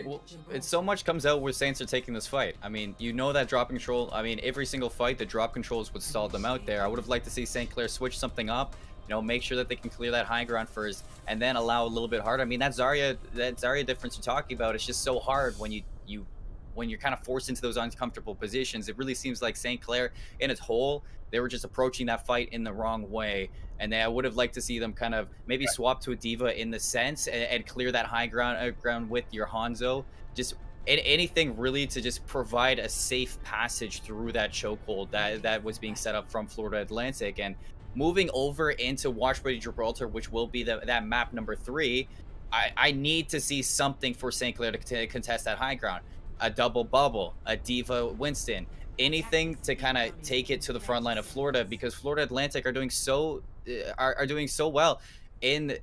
Well, it's so much comes out where Saints are taking this fight. I mean, you know that drop control. I mean, every single fight, the drop controls would stall them out there. I would have liked to see St. Clair switch something up. You know, make sure that they can clear that high ground first, and then allow a little bit harder. I mean, that Zarya difference you're talking about, it's just so hard when you're kind of forced into those uncomfortable positions. It really seems like St. Clair in its whole, they were just approaching that fight in the wrong way. And I would have liked to see them kind of maybe swap to a diva in the sense and clear that high ground with your Hanzo. Just anything really to just provide a safe passage through that chokehold that was being set up from Florida Atlantic. And moving over into Watchbody Gibraltar, which will be that map number 3, I need to see something for St. Clair to contest that high ground. a double bubble, a Diva Winston, anything to kind of take it to the front line of Florida, because Florida Atlantic are doing so are doing so well in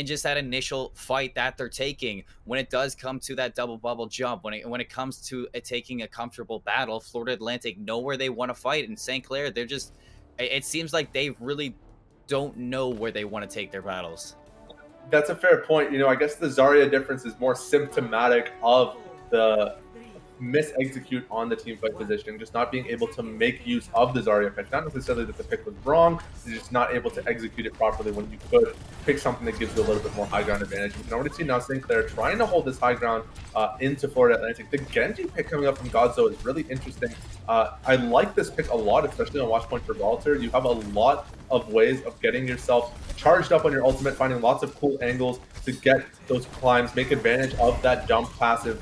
just that initial fight that they're taking. When it does come to that double bubble jump, when it comes to taking a comfortable battle, Florida Atlantic know where they want to fight, and St. Clair, they're just, it seems like they really don't know where they want to take their battles. That's a fair point. I guess the Zarya difference is more symptomatic of the mis-execute on the team fight positioning, just not being able to make use of the Zarya pick. Not necessarily that the pick was wrong, you're just not able to execute it properly when you could pick something that gives you a little bit more high ground advantage. You can already see now St. Clair trying to hold this high ground into Florida Atlantic. The Genji pick coming up from Godzo is really interesting. I like this pick a lot, especially on Watch Point Gibraltar. You have a lot of ways of getting yourself charged up on your ultimate, finding lots of cool angles to get those climbs, make advantage of that jump passive,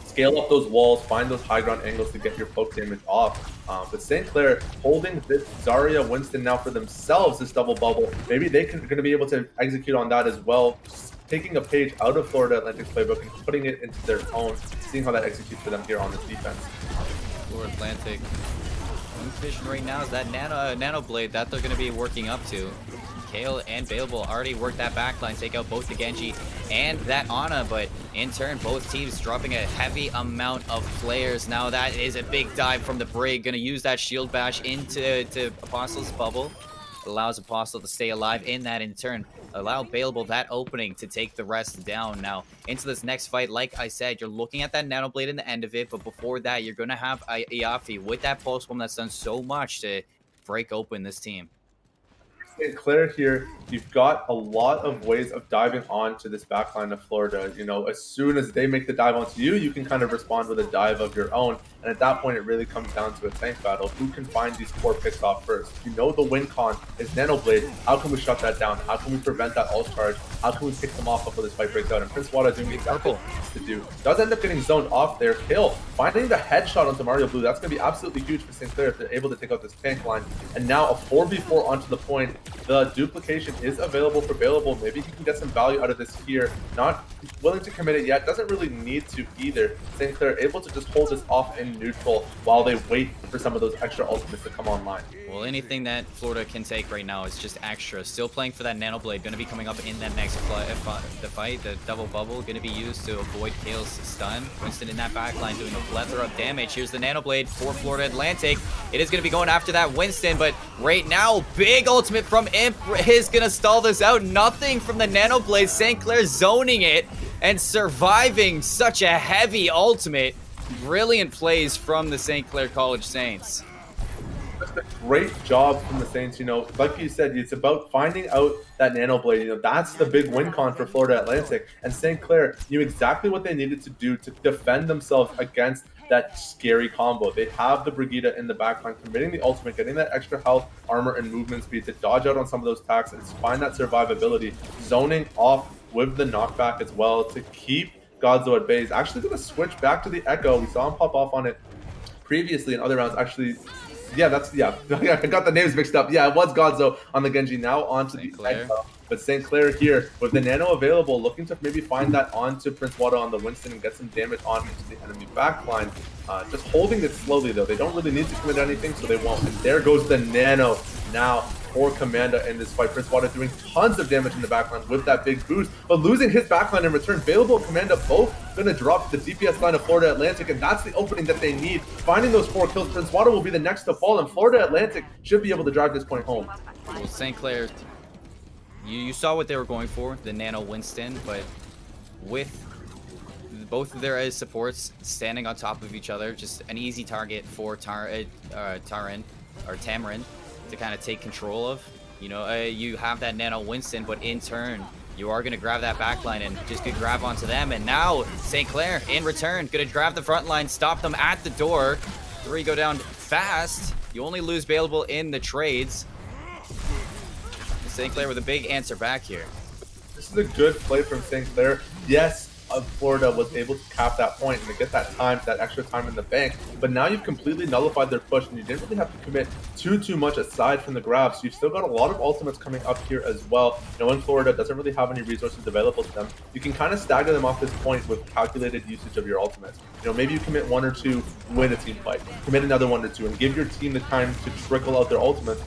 scale up those walls, find those high ground angles to get your poke damage off. But St. Clair holding this Zarya Winston now for themselves, this double bubble. Maybe they're going to be able to execute on that as well, taking a page out of Florida Atlantic's playbook and putting it into their own, seeing how that executes for them here on this defense. Florida Atlantic, one vision right now is that nano blade that they're going to be working up to. Kale and Baleable already worked that backline, take out both the Genji and that Ana, but in turn, both teams dropping a heavy amount of players. Now that is a big dive from the Brig, gonna use that shield bash into Apostle's bubble. It allows Apostle to stay alive in that, in turn allow Baleable that opening to take the rest down. Now into this next fight, like I said, you're looking at that nano blade in the end of it, but before that, you're gonna have Iafi with that pulse bomb that's done so much to break open this team. St. Clair here, you've got a lot of ways of diving onto this backline of Florida. As soon as they make the dive onto you, you can kind of respond with a dive of your own. And at that point, it really comes down to a tank battle. Who can find these core picks off first? The win con is Nano Blade. How can we shut that down? How can we prevent that ult charge? How can we pick them off before this fight breaks out? And Prince Wada doing exactly what he needs to do. Does end up getting zoned off there. Kill. Finding the headshot onto Mario Blue. That's going to be absolutely huge for St. Clair if they're able to take out this tank line. And now a 4v4 onto the point. The duplication is available for Baleable. Maybe he can get some value out of this here. Not willing to commit it yet. Doesn't really need to either. St. Clair able to just hold this off in neutral while they wait for some of those extra ultimates to come online. Well, anything that Florida can take right now is just extra. Still playing for that Nano Blade. Going to be coming up in that next fight. The double bubble going to be used to avoid Kale's stun. Winston in that backline doing a plethora of damage. Here's the Nano Blade for Florida Atlantic. It is going to be going after that Winston, but right now, big ultimate from Imp is going to stall this out. Nothing from the Nano Blade. St. Clair zoning it and surviving such a heavy ultimate. Brilliant plays from the St. Clair College Saints. Just a great job from the Saints. Like you said, it's about finding out that Nano Blade. That's the big win con for Florida Atlantic. And St. Clair knew exactly what they needed to do to defend themselves against that scary combo. They have the Brigida in the backline, committing the ultimate, getting that extra health, armor, and movement speed to dodge out on some of those attacks and find that survivability, zoning off with the knockback as well to keep Godzo at bay. He's actually going to switch back to the Echo. We saw him pop off on it previously in other rounds. Actually, I got the names mixed up. Yeah, it was Godzo on the Genji, now onto the Echo. But St. Clair here with the Nano available, looking to maybe find that onto Prince Wada on the Winston and get some damage on into the enemy backline. Just holding it slowly though. They don't really need to commit anything, so they won't. And there goes the Nano now for Commanda in this fight. Prince Wada doing tons of damage in the backline with that big boost, but losing his backline in return. Baleable and Commanda both going to drop the DPS line of Florida Atlantic, and that's the opening that they need. Finding those 4 kills, Prince Wada will be the next to fall, and Florida Atlantic should be able to drive this point home. Well, St. Clair, you saw what they were going for, the Nano Winston, but with both of their supports standing on top of each other, just an easy target for Tamarin to kind of take control of. You have that Nano Winston, but in turn, you are going to grab that backline and just could grab onto them. And now St. Clair, in return, going to grab the front line, stop them at the door. 3 go down fast. You only lose Baleable in the trades. St. Clair with a big answer back here. This is a good play from St. Clair. Yes, Florida was able to cap that point and to get that time, that extra time in the bank. But now you've completely nullified their push, and you didn't really have to commit too much aside from the grab. So you've still got a lot of ultimates coming up here as well. Knowing Florida doesn't really have any resources available to them, you can kind of stagger them off this point with calculated usage of your ultimates. Maybe you commit 1 or 2, win a team fight, commit another 1 or 2, and give your team the time to trickle out their ultimates.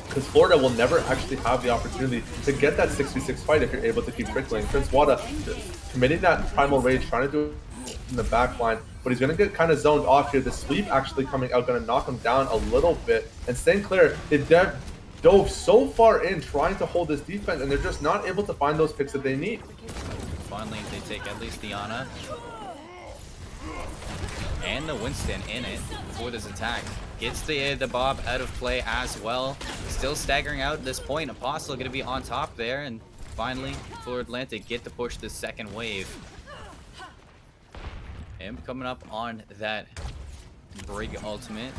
Because Florida will never actually have the opportunity to get that 6v6 fight if you're able to keep trickling. Prince Wada committing that Primal Rage, trying to do it in the back line, but he's going to get kind of zoned off here. The sleep actually coming out, going to knock him down a little bit. And St. Clair, they dove so far in trying to hold this defense, and they're just not able to find those picks that they need. Finally, they take at least the Ana and the Winston in it for this attack. Gets the Bob out of play as well. Still staggering out at this point. Apostle going to be on top there. And finally, Florida Atlantic get to push the second wave. And coming up on that Brig ultimate.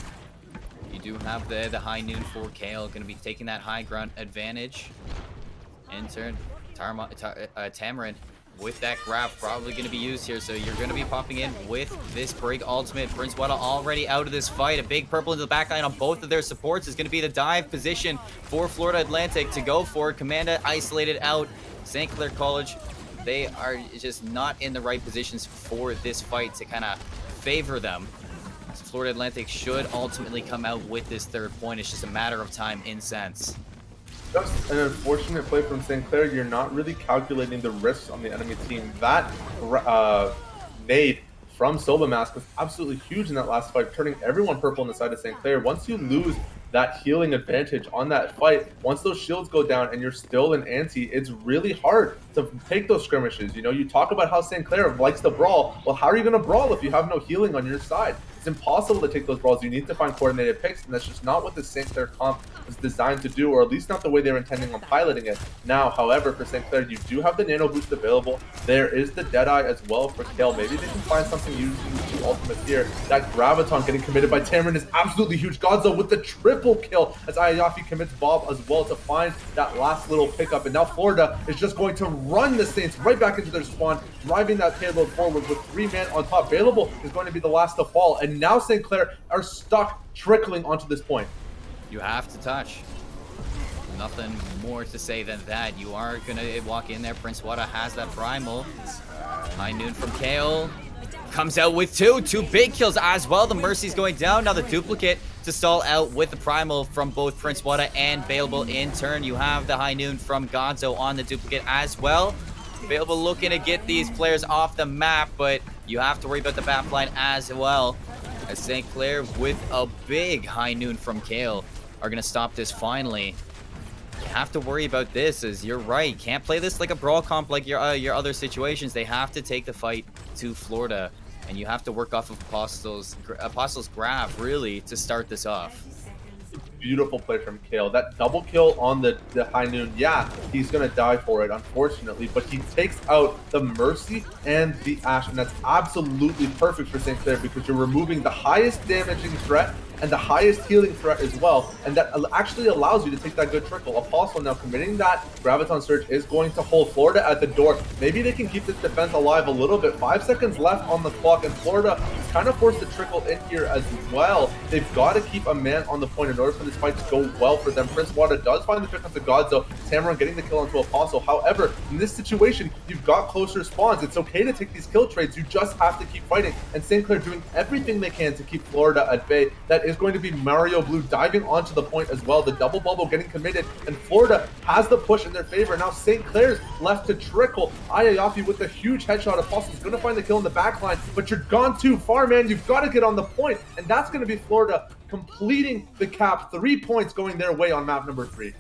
You do have the high noon for Kale. Going to be taking that high ground advantage. In turn, Tamarin with that grab probably going to be used here, so you're going to be popping in with this Brig ultimate. Prince Wada already out of this fight. A big purple into the backline on both of their supports is going to be the dive position for Florida Atlantic to go for. Commanda isolated out. St. Clair College, they are just not in the right positions for this fight to kind of favor them. So Florida Atlantic should ultimately come out with this third point. It's just a matter of time in sense. Just an unfortunate play from St. Clair. You're not really calculating the risks on the enemy team. That nade from Soba Mask was absolutely huge in that last fight, turning everyone purple on the side of St. Clair. Once you lose that healing advantage on that fight, once those shields go down and you're still an anti, it's really hard to take those skirmishes. You talk about how St. Clair likes to brawl. Well, how are you going to brawl if you have no healing on your side? It's impossible to take those brawls. You need to find coordinated picks, and that's just not what the St. Clair comp is designed to do, or at least not the way they're intending on piloting it. Now, however, for St. Clair, you do have the nano boost available. There is the Deadeye as well for Kale. Maybe they can find something using the 2 ultimates here. That Graviton getting committed by Tamarin is absolutely huge. Godzo with the triple kill as Ayayafi commits Bob as well to find that last little pickup. And now Florida is just going to run the Saints right back into their spawn, driving that payload forward with 3 men on top. Available is going to be the last to fall. And now St. Clair are stuck trickling onto this point. You have to touch. Nothing more to say than that. You are going to walk in there. Prince Wada has that primal. High noon from Kale. Comes out with two big kills as well. The Mercy's going down. Now the duplicate to stall out with the primal from both Prince Wada and Bailable in turn. You have the high noon from Gonzo on the duplicate as well. Bailable looking to get these players off the map, but you have to worry about the back line as well. As St. Clair with a big high noon from Kale are going to stop this finally. You have to worry about this, as you're right. Can't play this like a brawl comp like your other situations. They have to take the fight to Florida, and you have to work off of Apostle's grab, really, to start this off. Beautiful play from Kale. That double kill on the high noon, yeah, he's going to die for it, unfortunately, but he takes out the Mercy and the Ashe, and that's absolutely perfect for St. Clair because you're removing the highest damaging threat and the highest healing threat as well, and that actually allows you to take that good trickle. Apostle now committing that Graviton Surge is going to hold Florida at the door. Maybe they can keep this defense alive a little bit. 5 seconds left on the clock, and Florida is kind of forced to trickle in here as well. They've got to keep a man on the point in order for this fight to go well for them. Prince Wada does find the pick up to Godzo. Tamarin getting the kill onto Apostle. However, in this situation, you've got closer spawns. It's okay to take these kill trades. You just have to keep fighting. And St. Clair doing everything they can to keep Florida at bay. That is going to be Mario Blue diving onto the point as well. The double bubble getting committed, and Florida has the push in their favor. Now St. Clair's left to trickle. Ayayafi with a huge headshot. Apostle's going to find the kill in the backline, but you're gone too far, man. You've got to get on the point, and that's going to be Florida completing the cap. 3 points going their way on map number 3.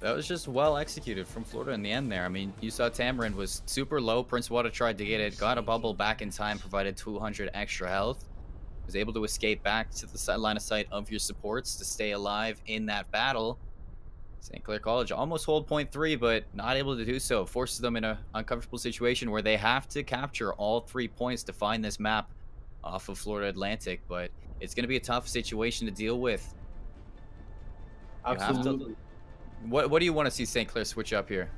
That was just well executed from Florida in the end there. I mean, you saw Tamarin was super low. Prince Wada tried to get it, got a bubble back in time, provided 200 extra health. Was able to escape back to the line of sight of your supports to stay alive in that battle. St. Clair College almost hold point 3, but not able to do so. Forces them in an uncomfortable situation where they have to capture all 3 points to find this map off of Florida Atlantic. But it's going to be a tough situation to deal with. Absolutely. What do you want to see St. Clair switch up here?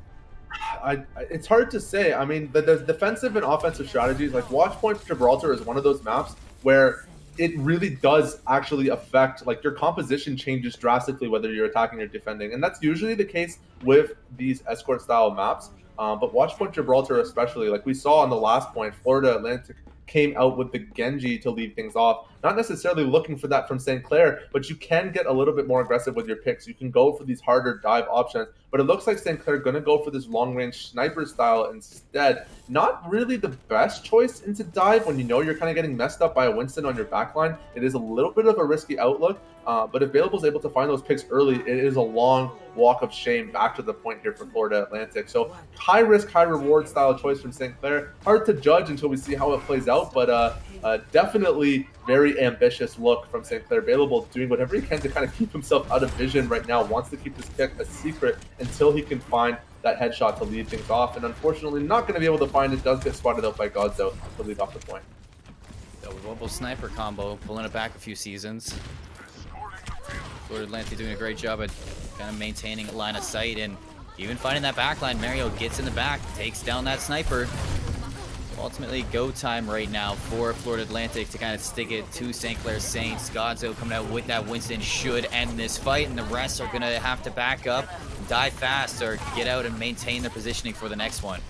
It's hard to say. I mean, the defensive and offensive strategies, like Watchpoint Gibraltar is one of those maps where it really does actually affect, like, your composition changes drastically whether you're attacking or defending, and that's usually the case with these escort style maps. But Watchpoint Gibraltar especially, like we saw on the last point, Florida Atlantic came out with the Genji to lead things off. Not necessarily looking for that from St. Clair, but you can get a little bit more aggressive with your picks. You can go for these harder dive options, but it looks like St. Clair going to go for this long-range sniper style instead. Not really the best choice into dive when you know you're kind of getting messed up by a Winston on your backline. It is a little bit of a risky outlook, but if Available is able to find those picks early, it is a long walk of shame back to the point here for Florida Atlantic. So high risk, high reward style choice from St. Clair. Hard to judge until we see how it plays out, but definitely very ambitious look from St. Clair. Available doing whatever he can to kind of keep himself out of vision right now. Wants to keep this pick a secret until he can find that headshot to lead things off. And unfortunately, not going to be able to find it. Does get spotted out by Godzo to lead off the point. The global sniper combo, pulling it back a few seasons. Florida Atlantic doing a great job at kind of maintaining a line of sight and even finding that back line. Mario gets in the back, takes down that sniper. Ultimately, go time right now for Florida Atlantic to kind of stick it to St. Clair Saints. Godzo coming out with that Winston should end this fight, and the rest are going to have to back up, die fast, or get out and maintain their positioning for the next one.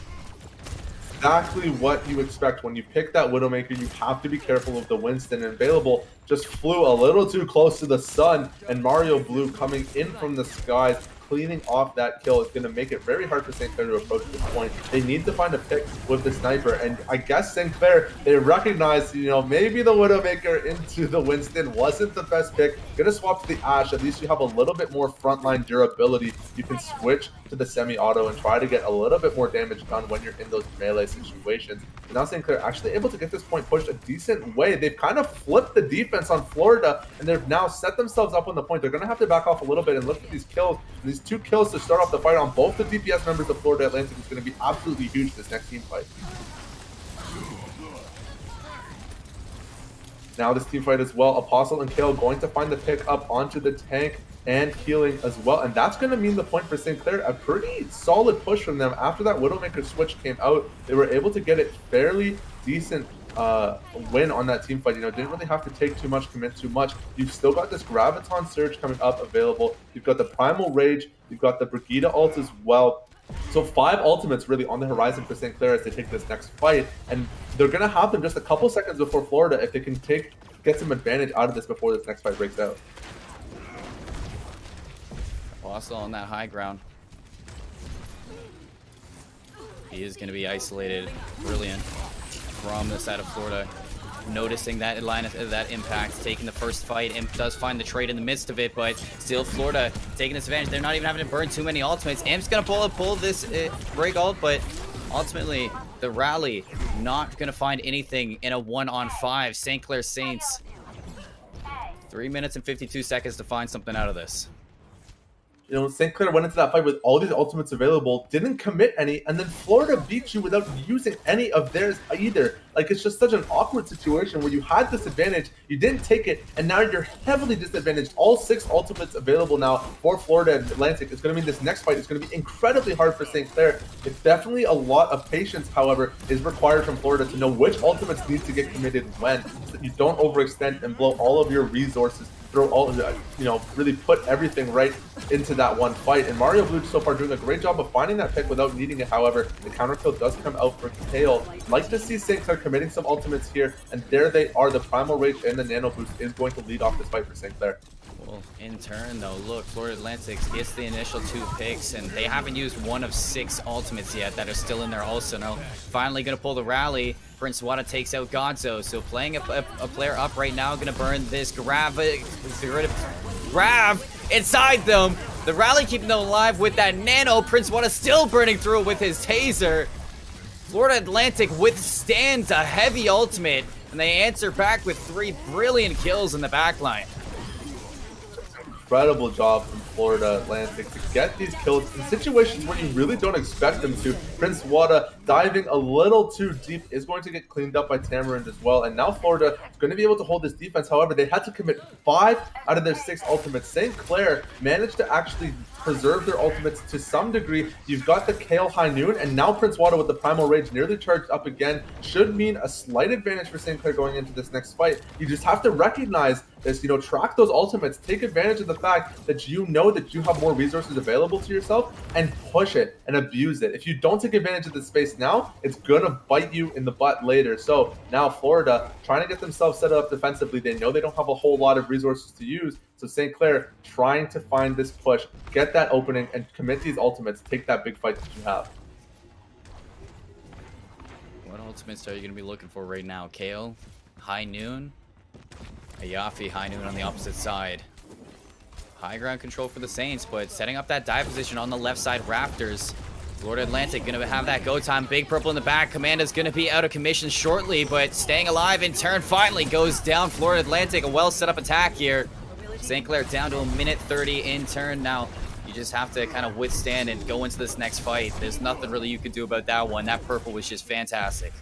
Exactly what you expect when you pick that Widowmaker. You have to be careful of the Winston, and Available just flew a little too close to the sun, and Mario Blue coming in from the skies, cleaning off that kill is going to make it very hard for St. Clair to approach this point. They need to find a pick with the sniper, and I guess St. Clair, they recognize, you know, maybe the Widowmaker into the Winston wasn't the best pick. Going to swap to the Ash. At least you have a little bit more frontline durability. You can switch to the semi-auto and try to get a little bit more damage done when you're in those melee situations. And now St. Clair actually able to get this point pushed a decent way. They've kind of flipped the defense on Florida, and they've now set themselves up on the point. They're going to have to back off a little bit and look at these kills. And these 2 kills to start off the fight on both the DPS members of Florida Atlantic is going to be absolutely huge this next team fight. Now this team fight as well, Apostle and Kale going to find the pick up onto the tank and healing as well, and that's going to mean the point for St. Clair. A pretty solid push from them. After that Widowmaker switch came out, they were able to get it fairly decent win on that team fight. You know, didn't really have to take too much, commit too much. You've still got this Graviton Surge coming up available. You've got the Primal Rage. You've got the Brigida ult as well. So 5 ultimates really on the horizon for St. Clair as they take this next fight, and they're going to have them just a couple seconds before Florida if they can get some advantage out of this before this next fight breaks out. Also on that high ground. He is going to be isolated. Brilliant from the side of Florida. Noticing that line of that impact, taking the first fight, and does find the trade in the midst of it, but still Florida taking this advantage. They're not even having to burn too many ultimates. Imp's gonna pull this break ult, but ultimately the rally not gonna find anything in a 1-on-5. St. Clair Saints, 3 minutes and 52 seconds to find something out of this. You know, St. Clair went into that fight with all these ultimates available, didn't commit any, and then Florida beat you without using any of theirs either. Like, it's just such an awkward situation where you had this advantage, you didn't take it, and now you're heavily disadvantaged. All 6 ultimates available now for Florida Atlantic. It's going to mean this next fight is going to be incredibly hard for St. Clair. It's definitely a lot of patience, however, is required from Florida to know which ultimates need to get committed when, so that you don't overextend and blow all of your resources. Throw all, you know, really put everything right into that one fight. And Mario Blue so far doing a great job of finding that pick without needing it. However, the counter kill does come out for Kale. Like to see St. Clair committing some ultimates here, and there they are. The Primal Rage and the Nano Boost is going to lead off this fight for St. Clair. Well, in turn, though, look, Florida Atlantic gets the initial 2 picks, and they haven't used 1 of 6 ultimates yet that are still in there also. Now, finally going to pull the rally. Prince Wada takes out Godzo, so playing a player up right now, going to burn this grab inside them. The rally keeping them alive with that nano. Prince Wada still burning through it with his taser. Florida Atlantic withstands a heavy ultimate, and they answer back with 3 brilliant kills in the backline. Incredible job from Florida Atlantic to get these kills in situations where you really don't expect them to. Prince Wada diving a little too deep is going to get cleaned up by Tamarind as well. And now Florida is going to be able to hold this defense. However, they had to commit 5 out of their 6 ultimates. St. Clair managed to actually preserve their ultimates to some degree. You've got the Kale High Noon, and now Prince Wada with the Primal Rage nearly charged up again. Should mean a slight advantage for St. Clair going into this next fight. You just have to recognize this, track those ultimates, take advantage of the fact that you know that you have more resources available to yourself, and push it and abuse it. If you don't take advantage of this space now, it's gonna bite you in the butt later. So now Florida trying to get themselves set up defensively. They know they don't have a whole lot of resources to use. So St. Clair trying to find this push, get that opening, and commit these ultimates, take that big fight that you have. What ultimates are you going to be looking for right now? Kale, High Noon, a Yafi, High Noon on the opposite side. High ground control for the Saints, but setting up that dive position on the left side rafters. Florida Atlantic going to have that go time. Big Purple in the back. Commanda's going to be out of commission shortly, but staying alive in turn finally goes down. Florida Atlantic, a well set up attack here. St. Clair down to a minute 30 in turn. Now, you just have to kind of withstand and go into this next fight. There's nothing really you can do about that one. That purple was just fantastic.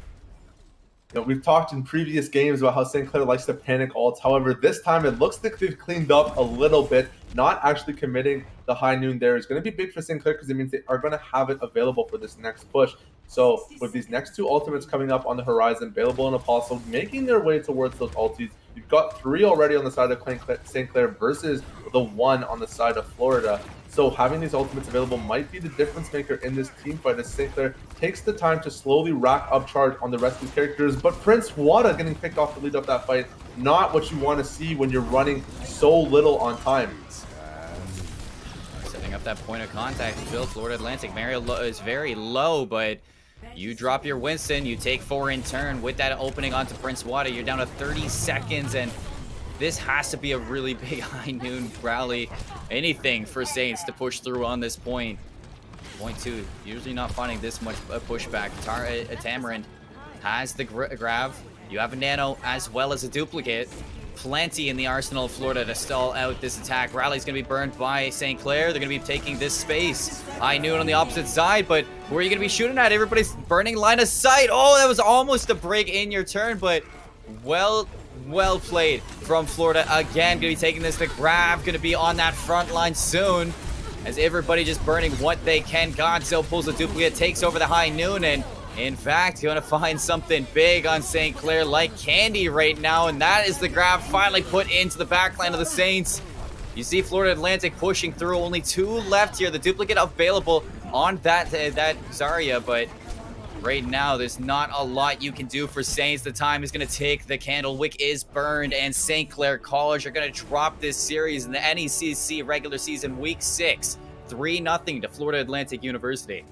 We've talked in previous games about how St. Clair likes to panic ults. However, this time it looks like they've cleaned up a little bit. Not actually committing the High Noon there is going to be big for St. Clair because it means they are going to have it available for this next push. So with these next 2 ultimates coming up on the horizon, Balable and Apostle making their way towards those ultis. You've got 3 already on the side of St. Clair versus the 1 on the side of Florida. So having these ultimates available might be the difference maker in this team fight as St. Clair takes the time to slowly rack up charge on the rest of these characters. But Prince Wada getting picked off to lead up that fight, not what you want to see when you're running so little on time. Setting up that point of contact to Phil. Florida Atlantic. Mario is very low, but you drop your Winston. You take 4 in turn with that opening onto Prince Wada. You're down to 30 seconds, and this has to be a really big High Noon rally. Anything for Saints to push through on this point. Point 2. Usually not finding this much pushback. Tamarind has the grab. You have a nano as well as a duplicate. Plenty in the arsenal of Florida to stall out this attack. Rally's going to be burned by St. Clair. They're going to be taking this space. High Noon on the opposite side, but who are you going to be shooting at? Everybody's burning line of sight. Oh, that was almost a break in your turn, but well played from Florida. Again, going to be taking this to grab. Going to be on that front line soon as everybody just burning what they can. Godzo pulls a duplicate, takes over the High Noon, and in fact, going to find something big on St. Clair like candy right now, and that is the grab finally put into the backline of the Saints. You see Florida Atlantic pushing through. Only 2 left here. The duplicate available on that Zarya, but right now there's not a lot you can do for Saints. The time is going to tick. The candle wick is burned, and St. Clair College are going to drop this series in the NECC regular season week 6. 3-0 to Florida Atlantic University.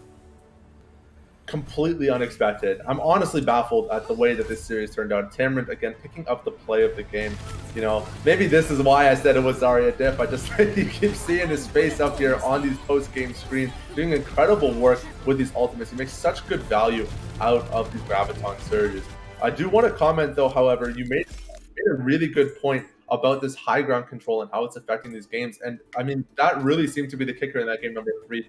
Completely unexpected. I'm honestly baffled at the way that this series turned out. Tamarind again picking up the play of the game. Maybe this is why I said it was Zarya Diff. I just you keep seeing his face up here on these post-game screens, doing incredible work with these ultimates. He makes such good value out of these Graviton surges. I do want to comment though, however, you made a really good point about this high ground control and how it's affecting these games. And I mean, that really seemed to be the kicker in that game number 3.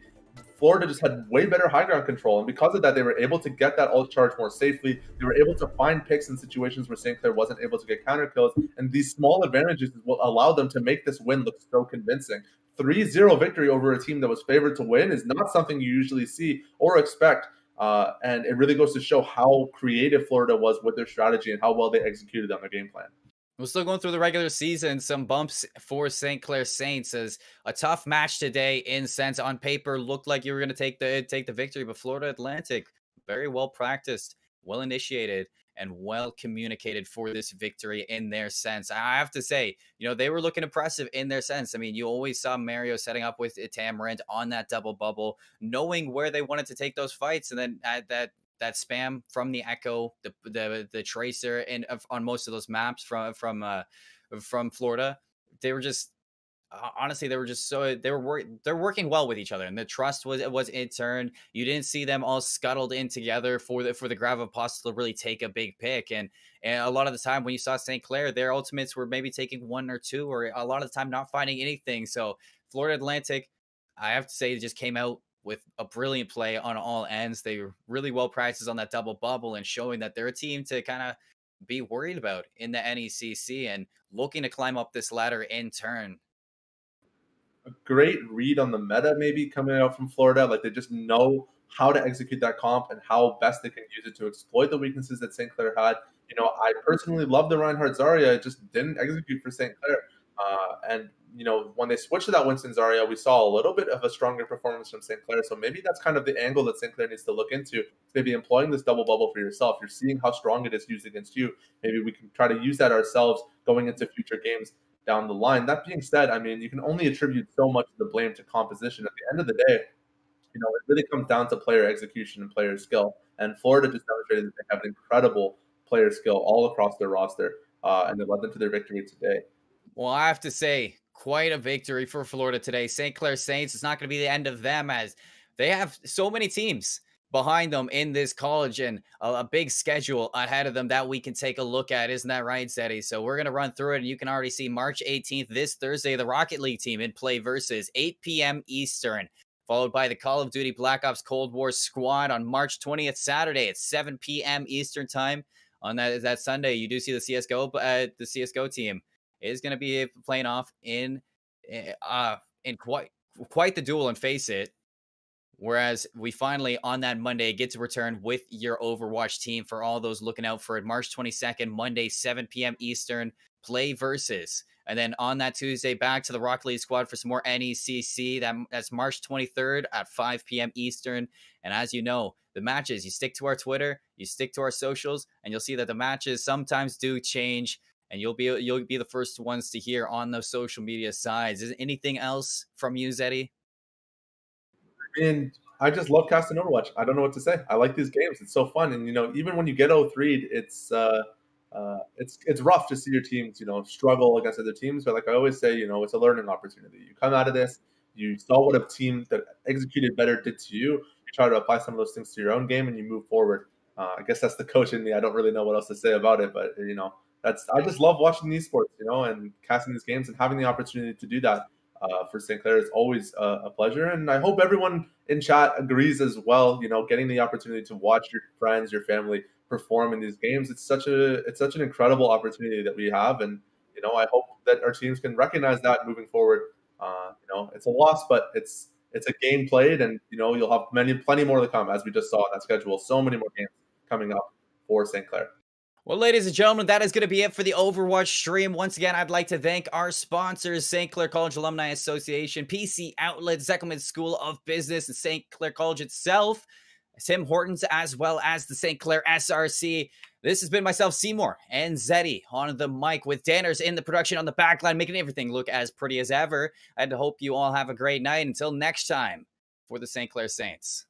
Florida just had way better high ground control, and because of that, they were able to get that ult charge more safely. They were able to find picks in situations where St. Clair wasn't able to get counter kills, and these small advantages will allow them to make this win look so convincing. 3-0 victory over a team that was favored to win is not something you usually see or expect, and it really goes to show how creative Florida was with their strategy and how well they executed on their game plan. We're still going through the regular season. Some bumps for St. Clair Saints as a tough match today. In sense, on paper, looked like you were going to take the victory, but Florida Atlantic, very well practiced, well initiated, and well communicated for this victory in their sense. I have to say, they were looking impressive in their sense. I mean, you always saw Mario setting up with Tamarind on that double bubble, knowing where they wanted to take those fights, and then at that spam from the Echo, the Tracer, and on most of those maps from Florida, they were just honestly they're working well with each other, and the trust was in turn. You didn't see them all scuttled in together for the Grav Apostle to really take a big pick, and a lot of the time when you saw St. Clair, their ultimates were maybe taking 1 or 2, or a lot of the time not finding anything. So Florida Atlantic, I have to say, just came out with a brilliant play on all ends. They were really well practiced on that double bubble and showing that they're a team to kind of be worried about in the NECC and looking to climb up this ladder in turn. A great read on the meta maybe coming out from Florida. Like they just know how to execute that comp and how best they can use it to exploit the weaknesses that St. Clair had. I personally love the Reinhardt Zarya. It just didn't execute for St. Clair. And when they switched to that Winston Zarya, we saw a little bit of a stronger performance from St. Clair. So maybe that's kind of the angle that St. Clair needs to look into. Maybe employing this double bubble for yourself. You're seeing how strong it is used against you. Maybe we can try to use that ourselves going into future games down the line. That being said, I mean, you can only attribute so much of the blame to composition. At the end of the day, it really comes down to player execution and player skill. And Florida just demonstrated that they have an incredible player skill all across their roster, and they led them to their victory today. Well, I have to say, quite a victory for Florida today. St. Clair Saints, it's not going to be the end of them as they have so many teams behind them in this college and a big schedule ahead of them that we can take a look at. Isn't that right, Zeddy? So we're going to run through it, and you can already see March 18th, this Thursday, the Rocket League team in play versus 8 p.m. Eastern, followed by the Call of Duty Black Ops Cold War squad on March 20th, Saturday at 7 p.m. Eastern time. On that Sunday, you do see the CSGO team is going to be playing off in quite the duel, and face it. Whereas we finally on that Monday get to return with your Overwatch team for all those looking out for it. March 22nd, Monday, 7 p.m. Eastern, play versus. And then on that Tuesday, back to the Rocket League squad for some more NECC. That's March 23rd at 5 p.m. Eastern. And as you know, the matches, you stick to our Twitter, you stick to our socials, and you'll see that the matches sometimes do change. And you'll be the first ones to hear on those social media sides. Is there anything else from you, Zeddy? And I just love casting Overwatch. I don't know what to say. I like these games. It's so fun. And even when you get 0-3'd, it's rough to see your teams, struggle against other teams. But like I always say, it's a learning opportunity. You come out of this, you saw what a team that executed better did to you. You try to apply some of those things to your own game, and you move forward. I guess that's the coach in me. I don't really know what else to say about it, but I just love watching these sports, and casting these games and having the opportunity to do that. For St. Clair is always a pleasure, and I hope everyone in chat agrees as well. Getting the opportunity to watch your friends, your family perform in these games, it's such an incredible opportunity that we have, and I hope that our teams can recognize that moving forward. It's a loss, but it's a game played, and you'll have plenty more to come, as we just saw in that schedule. So many more games coming up for St. Clair. Well, ladies and gentlemen, that is going to be it for the Overwatch stream. Once again, I'd like to thank our sponsors, St. Clair College Alumni Association, PC Outlet, Zekelman School of Business, and St. Clair College itself, Tim Hortons, as well as the St. Clair SRC. This has been myself, Seymour, and Zeddy on the mic with Danners in the production on the backline, making everything look as pretty as ever. I hope you all have a great night. Until next time, for the St. Clair Saints.